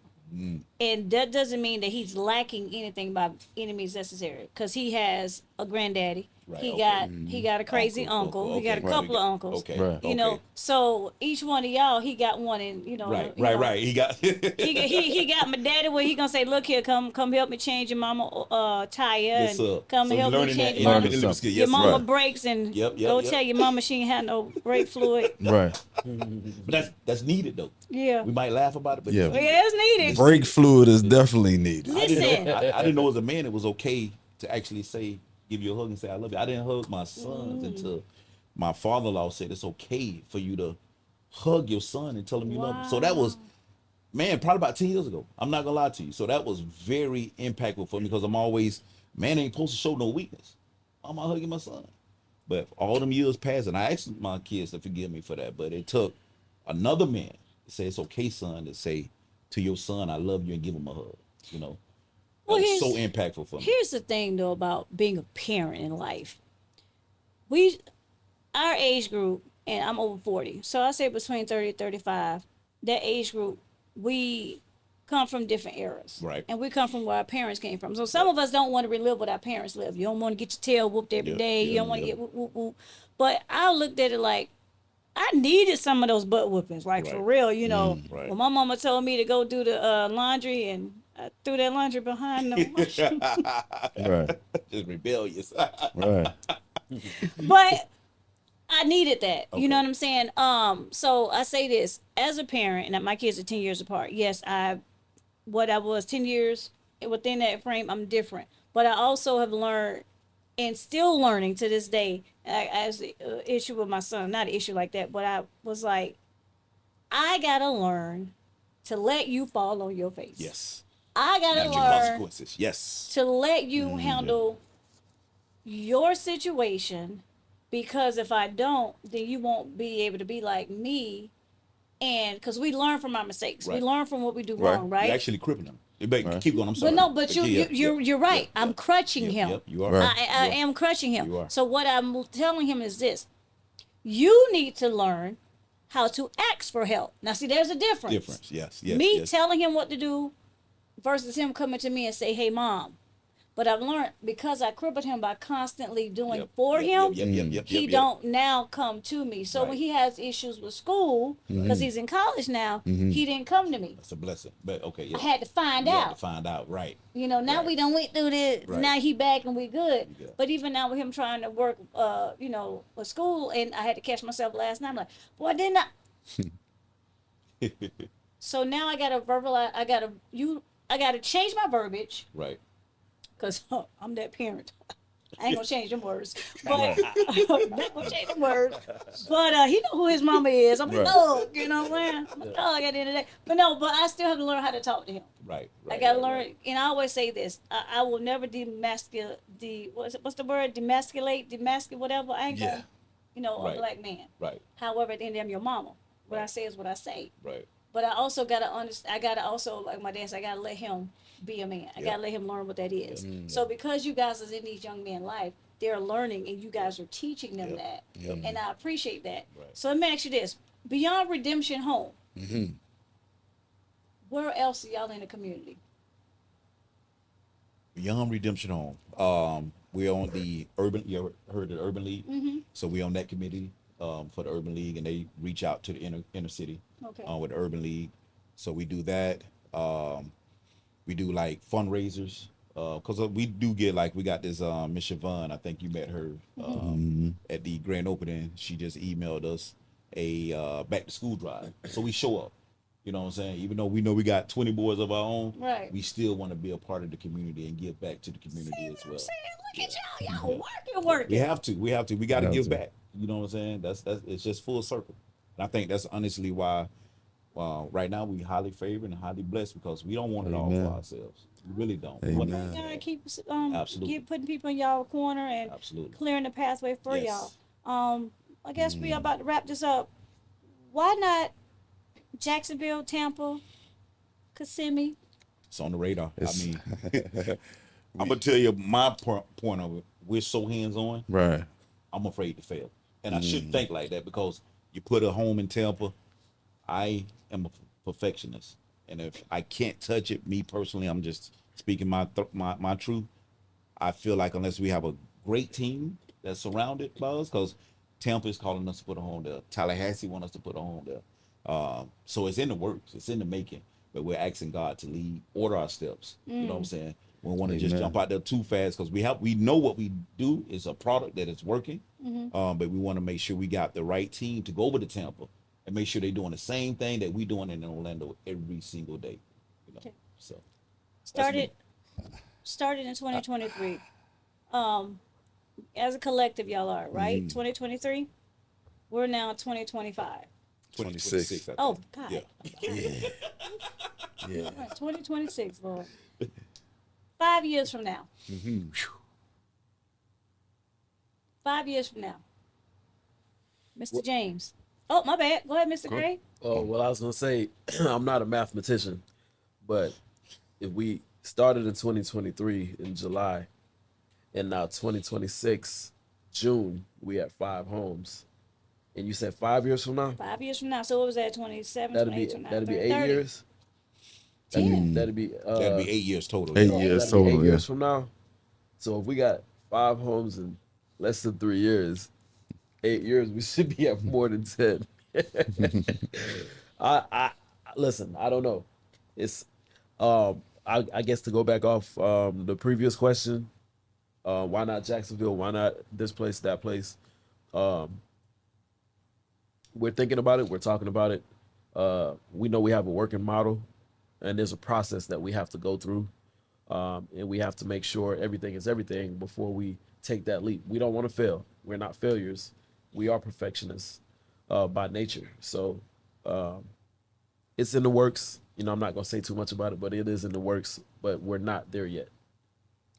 And that doesn't mean that he's lacking anything by any means necessary, because he has a granddaddy. Right, He got a crazy uncle. He got a couple of uncles. Okay. Right. You know, so each one of y'all, he got one, and Right. you know, He got. he got my daddy where he gonna say, look here, come help me change your mama tire, Yes, and sir. come So help me learning change that your mama. in elementary school. Your Yes, mama right. breaks, and Yep, go yep. tell your mama she ain't had no brake fluid. Right. But that's needed though. Yeah, We might laugh about it, but Yeah. it's yeah, needed. it's needed. Brake fluid is definitely needed. Listen, I didn't know as a man it was okay to actually give you a hug and say I love you. I didn't hug my sons until my father-in-law said it's okay for you to hug your son and tell him you love him. So that was, man, probably about 10 years ago. I'm not gonna lie to you. So that was very impactful for me because I'm always, man ain't supposed to show no weakness. I'm not hugging my son. But all them years passed, and I asked my kids to forgive me for that. But it took another man to say it's okay, son, to say to your son, I love you, and give him a hug. You know, that Well, was so impactful for me. Here's the thing, though, about being a parent in life. We, our age group, and I'm over 40, so I say between 30 and 35, that age group, we come from different eras. Right. And we come from where our parents came from. So some of us don't want to relive what our parents lived. You don't want to get your tail whooped every Yep, day. You yeah, don't want to yeah. get whoop, whoop, whoop. But I looked at it like, I needed some of those butt whoopings, like for Right. real, you know. right. When my mama told me to go do the laundry, and I threw that laundry behind the washing. Right. Just rebellious. Right. But I needed that. You know Okay. what I'm saying? So I say this as a parent, and my kids are 10 years apart. Yes, what I was 10 years within that frame, I'm different. But I also have learned and still learning to this day, as the issue with my son, not an issue like that, but I was like, I gotta learn to let you fall on your face. Yes. I gotta Natural learn consequences. Yes. to let you handle your situation, because if I don't, then you won't be able to be like me. And because we learn from our mistakes, we Right. learn from what we do Right. wrong, right? You're actually crippling them. But Right. keep going. I'm sorry. But no, but yeah, you're right. yeah, I'm yeah. crutching Yep, him. Yep, you are. Right. I You are. am crutching him. You are. So what I'm telling him is this: you need to learn how to ask for help. Now, see, there's a difference. Difference. Yes. Yes. Me yes. telling him what to do versus him coming to me and say, "Hey, mom." But I've learned, because I crippled him by constantly doing Yep, for yep, him, yep, he yep. don't now come to me. So when Right. he has issues with school, because he's in college now, he didn't come to me. That's a blessing. But okay. Yeah. I had to find You out. had to find out. Right. You know, now Right. we done went through this. Right. Now he back and we good. We good. But even now with him trying to work, you know, with school, and I had to catch myself last night. I'm like, boy, didn't I? So now I gotta verbalize. I gotta change my verbiage, Right. because I'm that parent. I ain't gonna change them words, but I'm not gonna change them words. But he know who his mama is. I'm a Right. dog, you know what I'm saying? I'm a dog at the end of the day. But no, but I still have to learn how to talk to him. Right. I Right. gotta right, learn, right. and I always say this: I will never what's the word? Demasculate, whatever. I ain't Yeah. gonna, you know, Right. a black man. Right. However, at the end, I'm your mama. What I Right. say is what I say. Right. But I also gotta understand. I gotta also, like my dad said, I gotta let him be a man. I Yeah. gotta let him learn what that is. So because you guys is in these young men's life, they're learning, and you guys are teaching them Yep. that, Yep. and I appreciate that. Right. So let me ask you this: beyond Redemption Home, where else are y'all in the community? Beyond Redemption Home. We're on the urban. You ever heard of the Urban League? So we're on that committee for the Urban League, and they reach out to the inner city Okay. with the Urban League. So we do that. We do like fundraisers because we do get, like, we got this Miss Siobhan. I think you met her at the grand opening. She just emailed us a back to school drive. So we show up. You know what I'm saying? Even though we know we got 20 boys of our own, Right. we still want to be a part of the community and give back to the community as well. I'm saying, look at y'all working. We have to. We got to Have give to. back. You know what I'm saying? That's it's just full circle. And I think that's honestly why right now we highly favored and highly blessed, because we don't want it all Amen. for ourselves. We really don't. Amen. What- Y'all keep Absolutely. putting people in y'all corner and Absolutely. clearing the pathway for Yes. y'all. I guess we are about to wrap this up. Why not Jacksonville, Tampa, Kissimmee? It's on the radar. It's- I mean, I'm gonna tell you my point of it. We're so hands on. Right. I'm afraid to fail, and I shouldn't think like that, because you put a home in Tampa. I am a perfectionist, and if I can't touch it, me personally, I'm just speaking my truth. I feel like unless we have a great team that's surrounded by us, because Tampa is calling us to put a home there, Tallahassee want us to put a home there. So it's in the works, it's in the making, but we're asking God to lead, order our steps. You know what I'm saying? We don't want to just Amen. jump out there too fast, because we know what we do is a product that is working, but we want to make sure we got the right team to go over to Tampa and make sure they're doing the same thing that we doing in Orlando every single day. You know? Okay. So Started in 2023. As a collective, y'all are right. 2023. We're now in 2025. 26. I think. Oh God. Yeah. Yeah. All right, 2026, Lord. 5 years from now. 5 years from now. Mr. James. Oh, my bad. Go ahead, Mr. Gray. Oh, well, I was going to say, I'm not a mathematician, But if we started in 2023 in July, and now 2026 June, we at 5 homes. And you said 5 years from now, 5 years from now. So what was that? 27, that'd 28, be 29, that'd be 30, 8 30. years. 10. That'd be That'd be 8 years total. 8 yeah. years that'd be 8 total. years Yeah. from now. So if we got 5 homes in less than 3 years, 8 years, we should be at more than 10. I listen. I don't know. It's I guess to go back off the previous question, why not Jacksonville? Why not this place, that place? We're thinking about it. We're talking about it. We know we have a working model, and there's a process that we have to go through, and we have to make sure everything is everything before we take that leap. We don't want to fail. We're not failures. We are perfectionists by nature. So it's in the works. You know, I'm not gonna say too much about it, but it is in the works. But we're not there yet.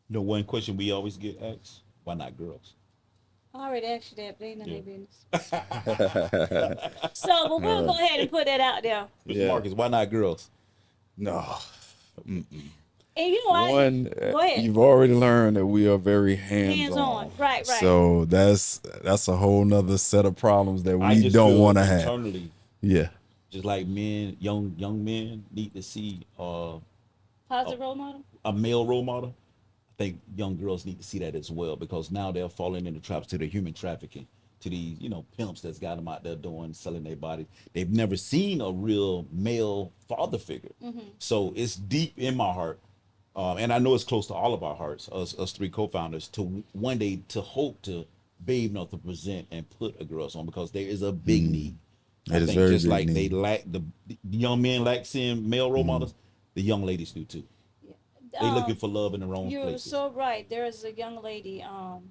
You know, one question we always get asked: why not girls? I already asked you that, but ain't none of Yeah. their business. So, but we'll go ahead and put that out there. Mr. Yeah. Marcus, why not girls? No. And you know, One, go ahead. you've already learned that we are very hands-on. Hands-on. Right. So that's a whole nother set of problems that I we just don't feel want to have. internally, Yeah. just like men, young men need to see Positive role model. a male role model. I think young girls need to see that as well, because now they're falling into traps to the human trafficking, to these, you know, pimps that's got them out there doing, selling their body. They've never seen a real male father figure. So it's deep in my heart. And I know it's close to all of our hearts, us 3 co-founders, to one day to hope to be able to present and put a girls on, because there is a big need. It I is think very just big like need. they lack the young men lack seeing male role models, the young ladies do too. They looking for love in the wrong You're places. so right. There is a young lady, and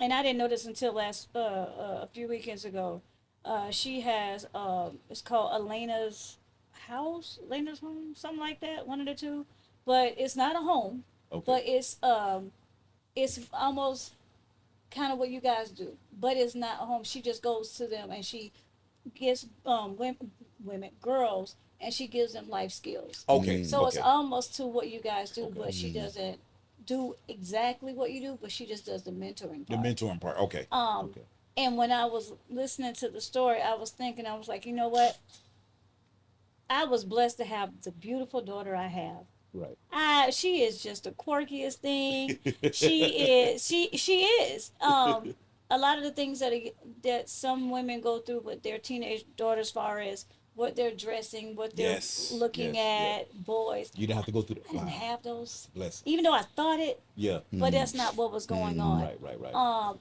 I didn't know this until last a few weekends ago. She has it's called Elena's home, something like that, one of the two. But it's not a home, Okay. but it's almost kind of what you guys do, but it's not a home. She just goes to them and she gives women, girls, and she gives them life skills. Okay. So it's okay. almost to what you guys do, Okay. but she doesn't do exactly what you do, but she just does the mentoring The part. mentoring part. Okay. Okay. And when I was listening to the story, I was thinking, I was like, you know what? I was blessed to have the beautiful daughter I have. Right. She is just the quirkiest thing. She is. A lot of the things that some women go through with their teenage daughters, as far as what they're dressing, what they're Yes, looking yes, at, boys. You didn't have to go through I didn't that. have those, Bless. even though I thought it, Yeah. but that's not what was going on. Right.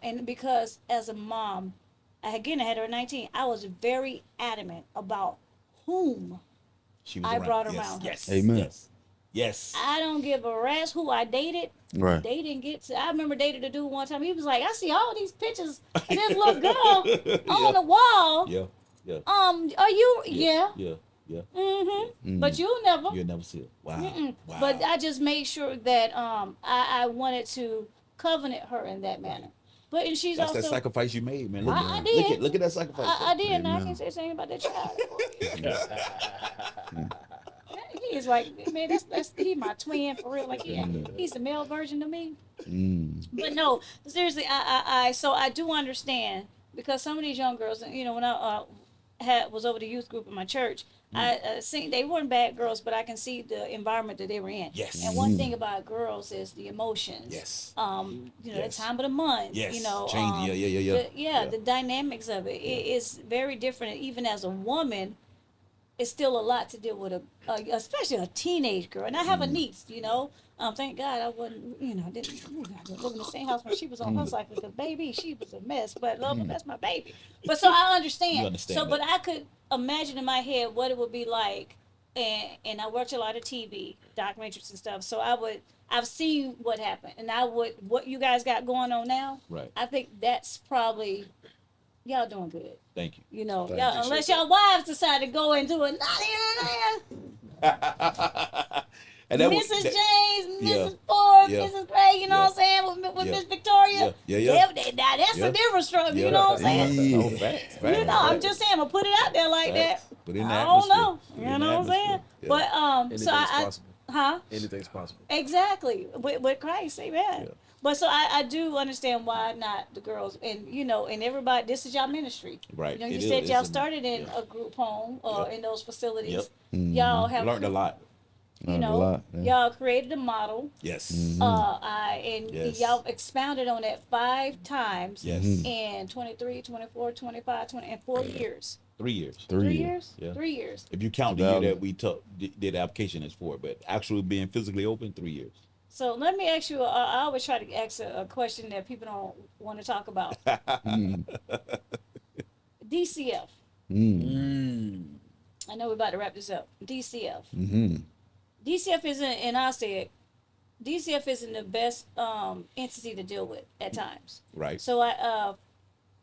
And because as a mom, I had her at 19, I was very adamant about whom She was I around. brought Yes, around her. Yes. Amen. Yes. Yes. I don't give a rat's who I dated. Right. They didn't get to. I remember dated a dude one time. He was like, I see all these pictures of this little girl on the wall. Yeah. Yeah. Are you? Yeah. Yeah. Yeah. But you'll never. You'll never see it. Wow. Wow. But I just made sure that I wanted to covenant her in that manner. But and she's That's also that sacrifice you made, man. I did. Look at that sacrifice. I did, and I Amen. can't say anything about that child. He is like, man, that's he my twin for real. Like, he's the male version of me. But no, seriously, so I do understand, because some of these young girls, you know, when I was over the youth group in my church, I seen they weren't bad girls, but I can see the environment that they were in. Yes. And one thing about girls is the emotions. Yes. You know, Yes. the time of the month. Yes. You know, Change. Yeah. The dynamics of it. It is very different. Even as a woman, it's still a lot to deal with especially a teenage girl. And I have a niece, you know. Thank God I wasn't, you know, I live in the same house when she was on her cycle, because baby, she was a mess. But love her, that's my baby. But so I understand. You understand so, that. but I could imagine in my head what it would be like. And I watch a lot of TV, documentaries and stuff. So I've seen what happened, and what you guys got going on now. Right. I think that's probably y'all doing good. Thank you. You know, Thank y'all, you. unless y'all wives decide to go into it. And that Mrs. James, yeah. Mrs. Ford, Yeah. Mrs. Gray, you know Yeah. what I'm saying, with Yeah. Miss Victoria. Yeah. That's Yeah. a different struggle, you know what I'm saying? Oh, facts. You know, I'm just saying, I'm going to put it out there like Facts. that. within the I don't atmosphere. know. You Within know the what I'm saying? atmosphere. Yeah. But Anything's so I possible. huh? Anything's possible. Exactly. With Christ, amen. Yeah. But so I do understand why not the girls, and and everybody, this is y'all ministry. Right. You It said is. y'all It's started in yeah. a group home or Yep. in those facilities. Yep. Y'all have Learned a lot. You Learned a know, lot, yeah. y'all created a model. Yes. And Yes. y'all expounded on that 5 times Yes. in 23, 24, 25, 20, and 4 years. 3 years. 3 years. years? Yeah. 3 years. If you count the year Valid. that we did the application is for, but actually being physically open, 3 years. So let me ask you, I always try to ask a question that people don't want to talk about. DCF. I know we're about to wrap this up. DCF. DCF isn't, and I said, DCF isn't the best entity to deal with at times. Right. So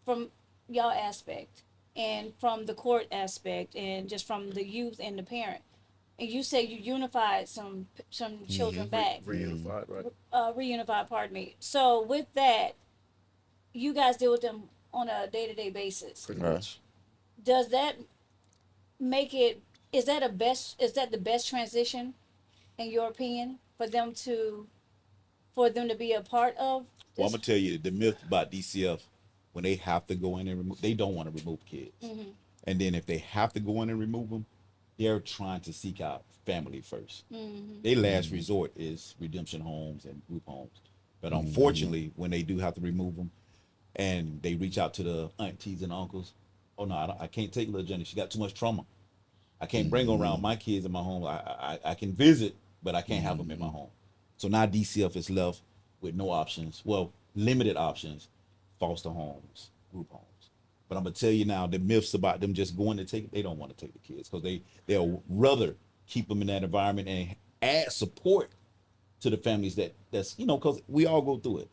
from y'all aspect, and from the court aspect, and just from the youth and the parent, and you say you unified some children back, Reunified, right? reunified. Pardon me. So with that, you guys deal with them on a day-to-day basis. Pretty Right. much. Does that make it? Is that the best transition, in your opinion, for them to be a part of? Well, I'm gonna tell you the myth about DCF. When they have to go in and remove, they don't want to remove kids. And then if they have to go in and remove them, they're trying to seek out family 1st. Their last resort is redemption homes and group homes. But unfortunately, when they do have to remove them, and they reach out to the aunties and uncles, oh no, I can't take little Jenny. She got too much trauma. I can't bring her around my kids in my home. I can visit, but I can't have them in my home. So now DCF is left with no options. Well, limited options, foster homes, group homes. But I'm gonna tell you now, the myths about them just going to take, they don't want to take the kids because they'll rather keep them in that environment and add support to the families that's because we all go through it.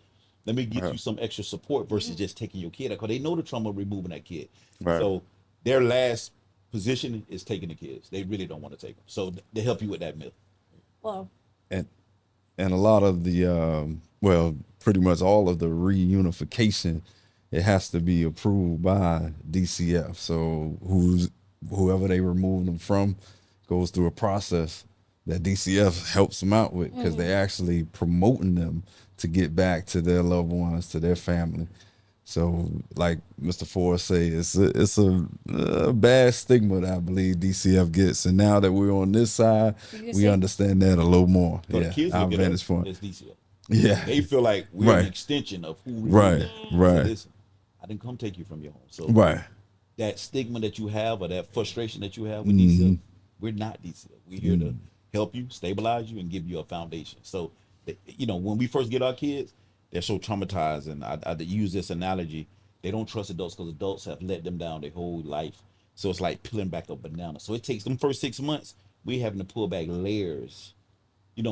Let me give you some extra support versus just taking your kid out, because they know the trauma of removing that kid. Right. So their last position is taking the kids. They really don't want to take them. So they help you with that myth. Well, and a lot of the pretty much all of the reunification, it has to be approved by DCF. So whoever they remove them from goes through a process that DCF helps them out with, because they're actually promoting them to get back to their loved ones, to their family. So, like Mr. Ford say, it's a bad stigma that I believe DCF gets, and now that we're on this side, we understand that a little more. So the kids our look at vantage us point. as DCF. Yeah, They feel like we're Right. an extension of who we Right, are. right. So listen, I didn't come take you from your home. So right, that stigma that you have, or that frustration that you have with DCF, we're not DCF. We're here to help you, stabilize you, and give you a foundation. So, when we first get our kids, they're so traumatized, and I use this analogy. They don't trust adults because adults have let them down their whole life. So it's like peeling back a banana. So it takes them first 6 months. We having to pull back layers,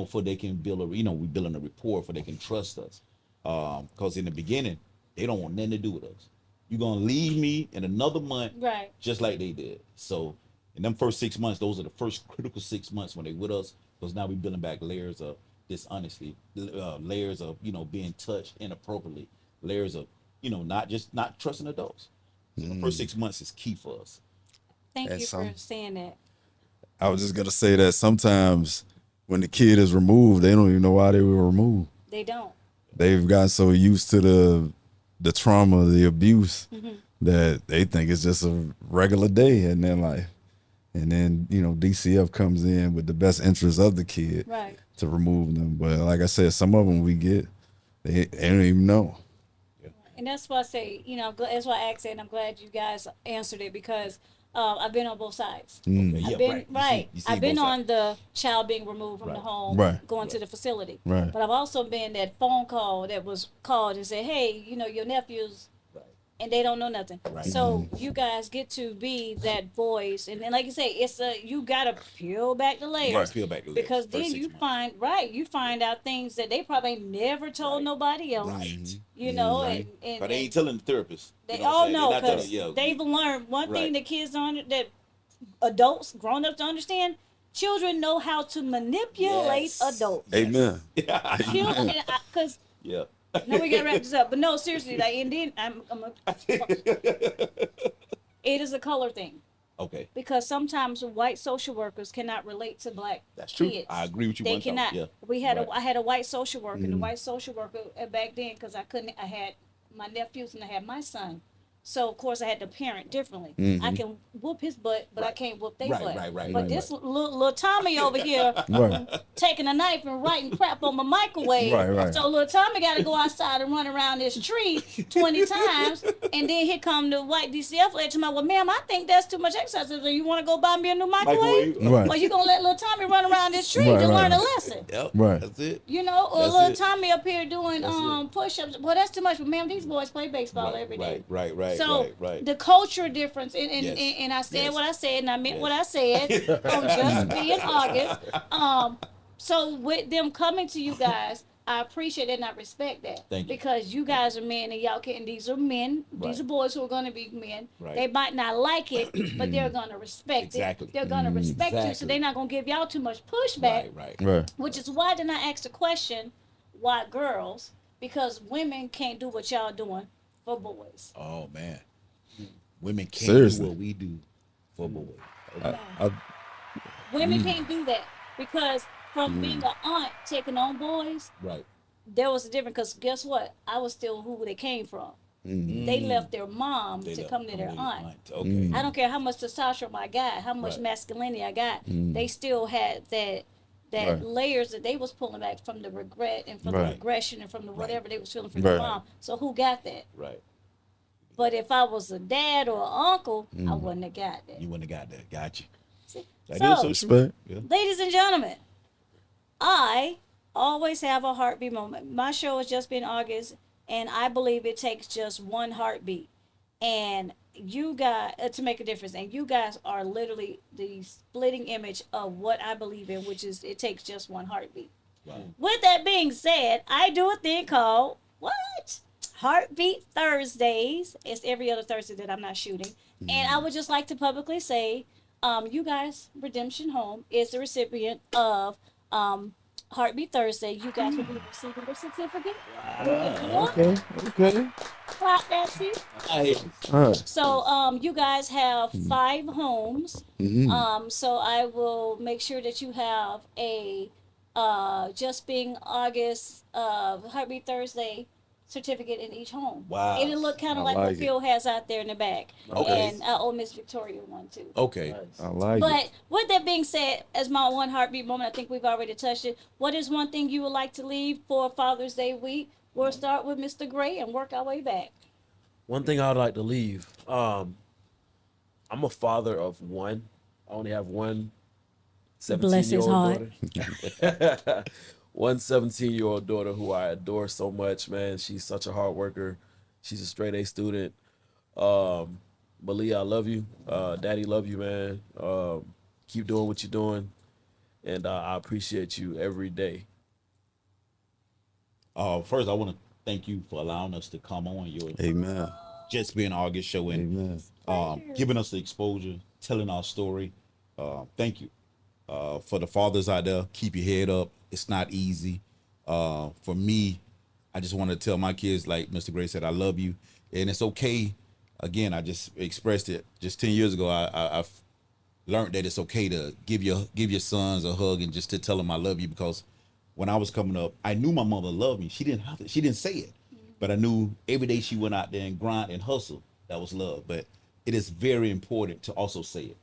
for they can build we building a rapport, for they can trust us. Because in the beginning, they don't want nothing to do with us. You're gonna leave me in another month, right. just like they did. So in them first 6 months, those are the first critical 6 months when they with us, because now we're building back layers of dishonesty, layers of being touched inappropriately, layers of not trusting adults. So the first 6 months is key for us. Thank And you for some- saying that. I was just gonna say that sometimes when the kid is removed, they don't even know why they were removed. They don't. They've gotten so used to the trauma, the abuse, that they think it's just a regular day in their life. And then, DCF comes in with the best interest of the kid Right. to remove them. But like I said, some of them they don't even know. And that's why I say, that's why I asked it, and I'm glad you guys answered it, because I've been on both sides. Okay, yeah, I've been right. You see I've been both on sides. the child being removed from the Right. home, Right. going to the facility. Right. But I've also been that phone call that was called and said, "Hey, your nephew's," Right. and they don't know nothing. Right. So you guys get to be that voice, and then like you say, you gotta peel back the layers. Right. Peel back the layers. Because First then 6 you months. find out things that they probably ain't never told Right. nobody else. Right. And But they ain't telling the therapist. they You know what I'm all saying? know, They're not telling- because yeah, they've learned one thing Right. that kids don't, that adults, grown ups don't understand. Children know how to manipulate Yes. Amen. Children, because Yeah. no, we gotta wrap this up. But no, seriously, and then it is a color thing. Okay. Because sometimes white social workers cannot relate to black That's true. kids. I agree with you They 1,000. cannot. Yeah. We had Right. I had a white social worker. And the white social worker back then, because I had my nephews and I had my son. So of course I had to parent differently. I can whoop his butt, but I Right. can't whoop their Right, butt. right, But right, this little Tommy over here Right. taking a knife and writing crap on my microwave. Right, right. So little Tommy got to go outside and run around this tree 20 times. And then here come the white DCF lady to me, well, ma'am, I think that's too much exercise. So you want to go buy me a new microwave? Right. Or you going to let little Tommy run around this tree Right, to right. learn a lesson? Yep. Right. That's it. You know, or That's little it. Tommy up here doing That's it. push-ups. Well, that's too much. But ma'am, these boys play baseball Right, every day. right, So right. the culture difference, and Yes. and I said Yes. what I said, and I meant Yes. what I said on Just Being August. So with them coming to you guys, I appreciate it and I respect that. Thank you. Because you guys are men and y'all can. These are men. Right. These are boys who are going to be men. Right. They might not like it, but they're going to respect Exactly. it. They're going to respect you, so Exactly. they're not going to give y'all too much pushback. Right. Right. Which is why then I asked the question, why girls? Because women can't do what y'all doing for boys. Oh man, women can't Seriously. do what we do for boys. I, Women can't do that because from being an aunt taking on boys, Right. there was a difference. Because guess what? I was still who they came from. They left their mom They to love come to their coming aunt. Okay. I don't care how much testosterone I got, how much Right. masculinity I got. They still had that Right. layers that they was pulling back from the regret and from Right. the aggression and from the whatever they was feeling from Right. their mom. So who got that? Right. But if I was a dad or an uncle, I wouldn't have got that. You wouldn't have got that. Got you. See? That So, is so true. respect. Yeah. ladies and gentlemen, I always have a heartbeat moment. My show is Just Being August, and I believe it takes just one heartbeat. And you guys, to make a difference, and you guys are literally the splitting image of what I believe in, which is it takes just one heartbeat. Wow. With that being said, I do a thing called what? Heartbeat Thursdays. It's every other Thursday that I'm not shooting. And I would just like to publicly say, you guys, Redemption Home is the recipient of Heartbeat Thursday. You guys will be receiving the certificate. okay. Okay. Clap that too. All right. So you guys have 5 homes. So I will make sure that you have a Just Being August Heartbeat Thursday certificate in each home. Wow. It'll look kind I of like like what it. Phil has out there in the back. Okay. And I owe Miss Victoria one too. Okay. I like it. But with that being said, as my one heartbeat moment, I think we've already touched it. What is one thing you would like to leave for Father's Day week? We'll start with Mr. Gray and work our way back. One thing I would like to leave. I'm a father of one. I only have one Bless his 17-year-old daughter. One 17-year-old daughter who I adore so much, man. She's such a hard worker. She's a straight A student. Malia, I love you. Daddy, love you, man. Keep doing what you're doing. And I appreciate you every day. First, I want to thank you for allowing us to come on your Amen. Just Being August show and giving us the exposure, telling our story. Thank you. For the fathers out there, keep your head up. It's not easy. For me, I just want to tell my kids, like Mr. Gray said, I love you. And it's okay. Again, I just expressed it just 10 years ago. I've learned that it's okay to give your sons a hug and just to tell them I love you, because when I was coming up, I knew my mother loved me. She didn't say it, but I knew every day she went out there and grind and hustle. That was love. But it is very important to also say it.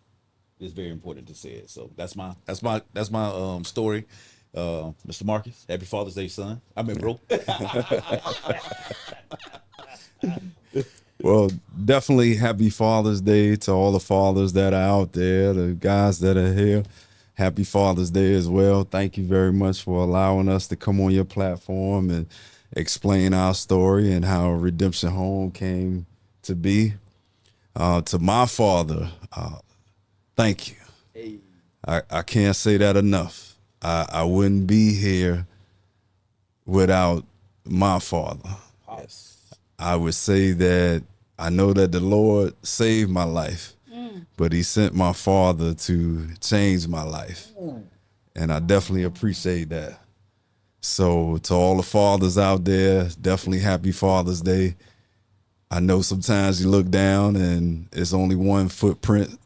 It's very important to say it. So that's my story. Mr. Marcus, happy Father's Day, son. I mean, bro. Well, definitely happy Father's Day to all the fathers that are out there, the guys that are here. Happy Father's Day as well. Thank you very much for allowing us to come on your platform and explain our story and how Redemption Home came to be. To my father, thank you. Hey. I can't say that enough. I wouldn't be here without my father. Yes. I would say that I know that the Lord saved my life, but he sent my father to change my life. And I definitely appreciate that. So to all the fathers out there, definitely happy Father's Day. I know sometimes you look down and it's only one footprint,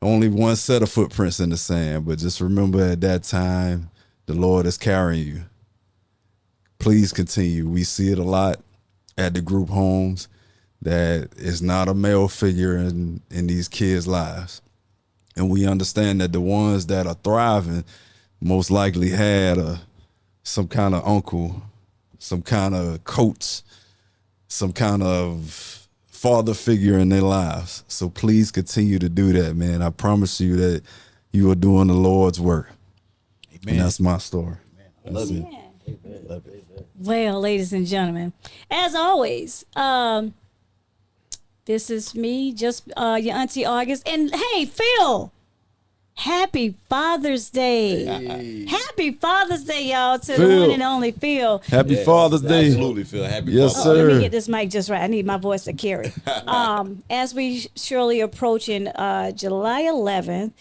only one set of footprints in the sand, but just remember at that time, the Lord is carrying you. Please continue. We see it a lot at the group homes that is not a male figure in these kids' lives. And we understand that the ones that are thriving most likely had some kind of uncle, some kind of coach, some kind of father figure in their lives. So please continue to do that, man. I promise you that you are doing the Lord's work. Amen. And that's my story. I love it. Yeah. Love it. Well, ladies and gentlemen, as always, this is me, just your Auntie August. And hey, Phil, happy Father's Day. Happy Father's Day, y'all, to the Phil. one and only Phil. Happy Father's Day. Absolutely, Phil. Happy Yes, Father's Oh, Day. let sir. me get this mic just right. I need my voice to carry. As we surely approaching July 11th,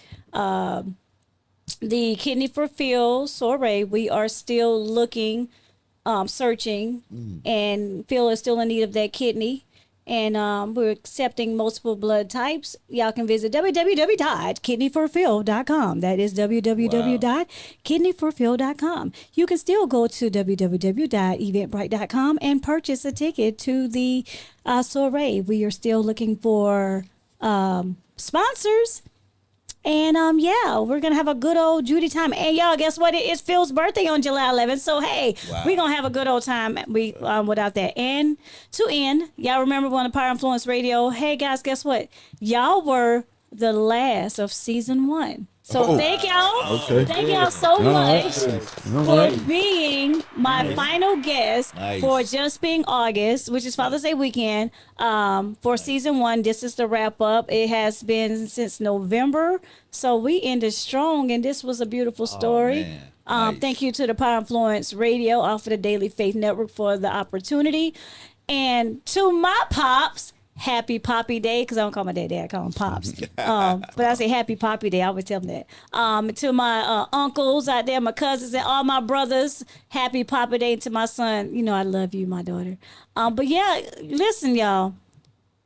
the Kidney for Phil soiree, we are still looking, searching, and Phil is still in need of that kidney. And we're accepting multiple blood types. Y'all can visit www.kidneyforphil.com. That is www.kidneyforphil.com. You can still go to www.eventbrite.com and purchase a ticket to the soiree. We are still looking for sponsors. And yeah, we're gonna have a good old Judy time. And y'all, guess what? It's Phil's birthday on July 11th. So hey, we're gonna have a good old time. We without that. And to end, y'all remember on the Power Influence Radio? Hey guys, guess what? Y'all were the last of season 1. So thank y'all. Okay. Thank y'all so much All for right. being my final guest Nice. for Just Being August, which is Father's Day weekend. For season 1, this is the wrap up. It has been since November, so we ended strong, and this was a beautiful story. man. Nice. Thank you to the Power Influence Radio off of the Daily Faith Network for the opportunity, and to my pops. Happy Poppy Day, because I don't call my dad, I call him Pops. But I say Happy Poppy Day, I always tell them that. To my uncles out there, my cousins, and all my brothers, Happy Poppy Day. To my son, you know I love you, my daughter. But yeah, listen, y'all.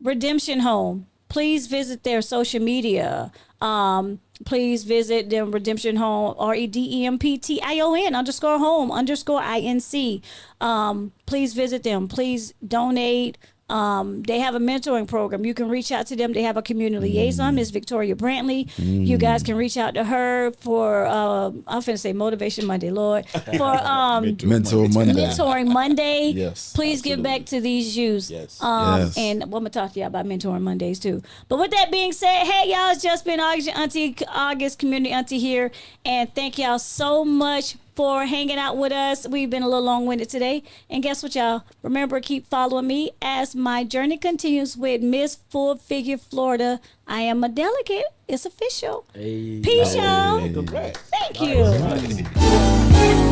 Redemption Home. Please visit their social media. Please visit them, Redemption Home, REDEMPTION_home_INC. Please visit them. Please donate. They have a mentoring program. You can reach out to them. They have a community liaison, Miss Victoria Brantley. You guys can reach out to her for, I'm finna say Motivation Monday, Lord. For Mentor Monday. Mentoring Monday. Yes, Please give back to these youth. Yes. Yes. And I'm going to talk to you about Mentoring Mondays too. But with that being said, hey, y'all, it's just been August, your Auntie August, Community Auntie here. And thank y'all so much for hanging out with us. We've been a little long-winded today. And guess what, y'all? Remember, keep following me as my journey continues with Miss Full Figure Florida. I am a delegate. It's official. Hey. Peace, y'all. Congrats. Thank you.